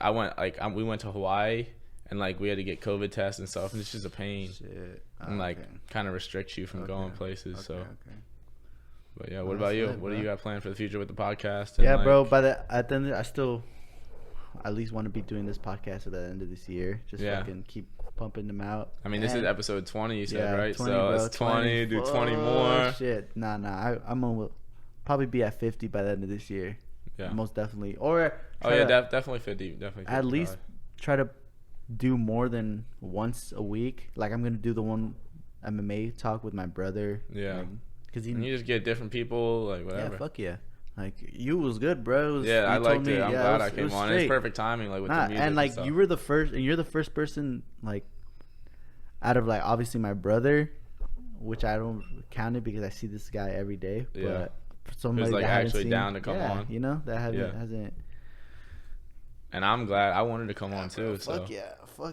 we went to Hawaii and like we had to get COVID tests and stuff, and it's just a pain. Shit. And like kind of restricts you from going places. Okay. But yeah, what about you? What do you got planned for the future with the podcast? And yeah, bro. At the end, I still at least want to be doing this podcast at the end of this year. Just fucking keep pumping them out. I mean, this is episode 20. You said right? 20, so bro, it's 20. Do 20 more. Shit, nah. I'm gonna probably be at 50 by the end of this year. Yeah, most definitely. Or definitely 50. Definitely 50, at least try to do more than once a week. Like I'm gonna do the one MMA talk with my brother. Yeah. Cause you just get different people, like whatever. Yeah, fuck yeah. Like, you was good, bro. I liked it. I'm glad I came on. It's perfect timing, like, with the music and, like, stuff. you were the first, and you're the first person, like, out of, like, obviously my brother, which I don't count it because I see this guy every day. But for somebody who's, like, that actually down to come on. You know, that hasn't. And I'm glad. I wanted to come on, too. Fuck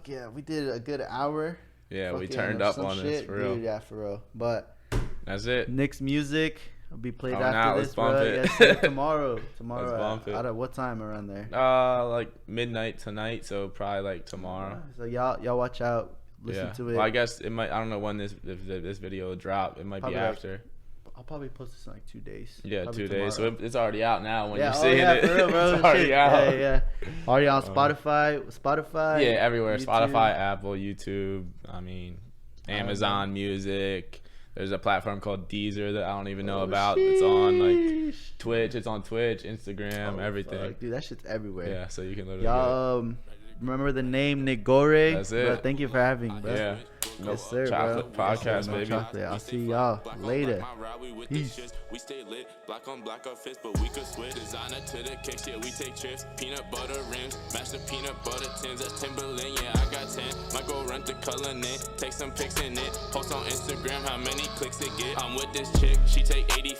yeah. We did a good hour. Yeah, we turned up on this, for real. Dude, yeah, for real. But that's it. Nick's music will be played after this, let's bump bro. it. Yes, tomorrow. Let's bump it. At what time around there? Like midnight tonight, so probably like tomorrow. So y'all watch out. Listen to it. Well, I guess it might. I don't know when this video will drop. It might be after. I'll probably post this in like 2 days. Yeah, probably 2 days. So it's already out now when you're for seeing it. real, bro. It's already out. Yeah. Already on Spotify. Yeah, everywhere. YouTube. Spotify, Apple, YouTube. I mean, Amazon Music. There's a platform called Deezer that I don't even know about. It's on like Twitch. It's on Twitch, Instagram, everything. Fuck. Dude, that shit's everywhere. Yeah, so you can literally. Y'all remember the name Nick Goray? That's it. Bro, thank you for having me, bro. Yeah. Yes, sir, Chocolate bro. Podcast, baby. Chocolate. I'll see y'all later. Peace. We stay lit, black on black our fist, but we could switch. Designer to the kick shit, we take trips. Peanut butter rims, match the peanut butter tins. That's Timberland, yeah, I got 10. Might go rent the color knit, take some pics in it. Post on Instagram how many clicks it get. I'm with this chick, she take 80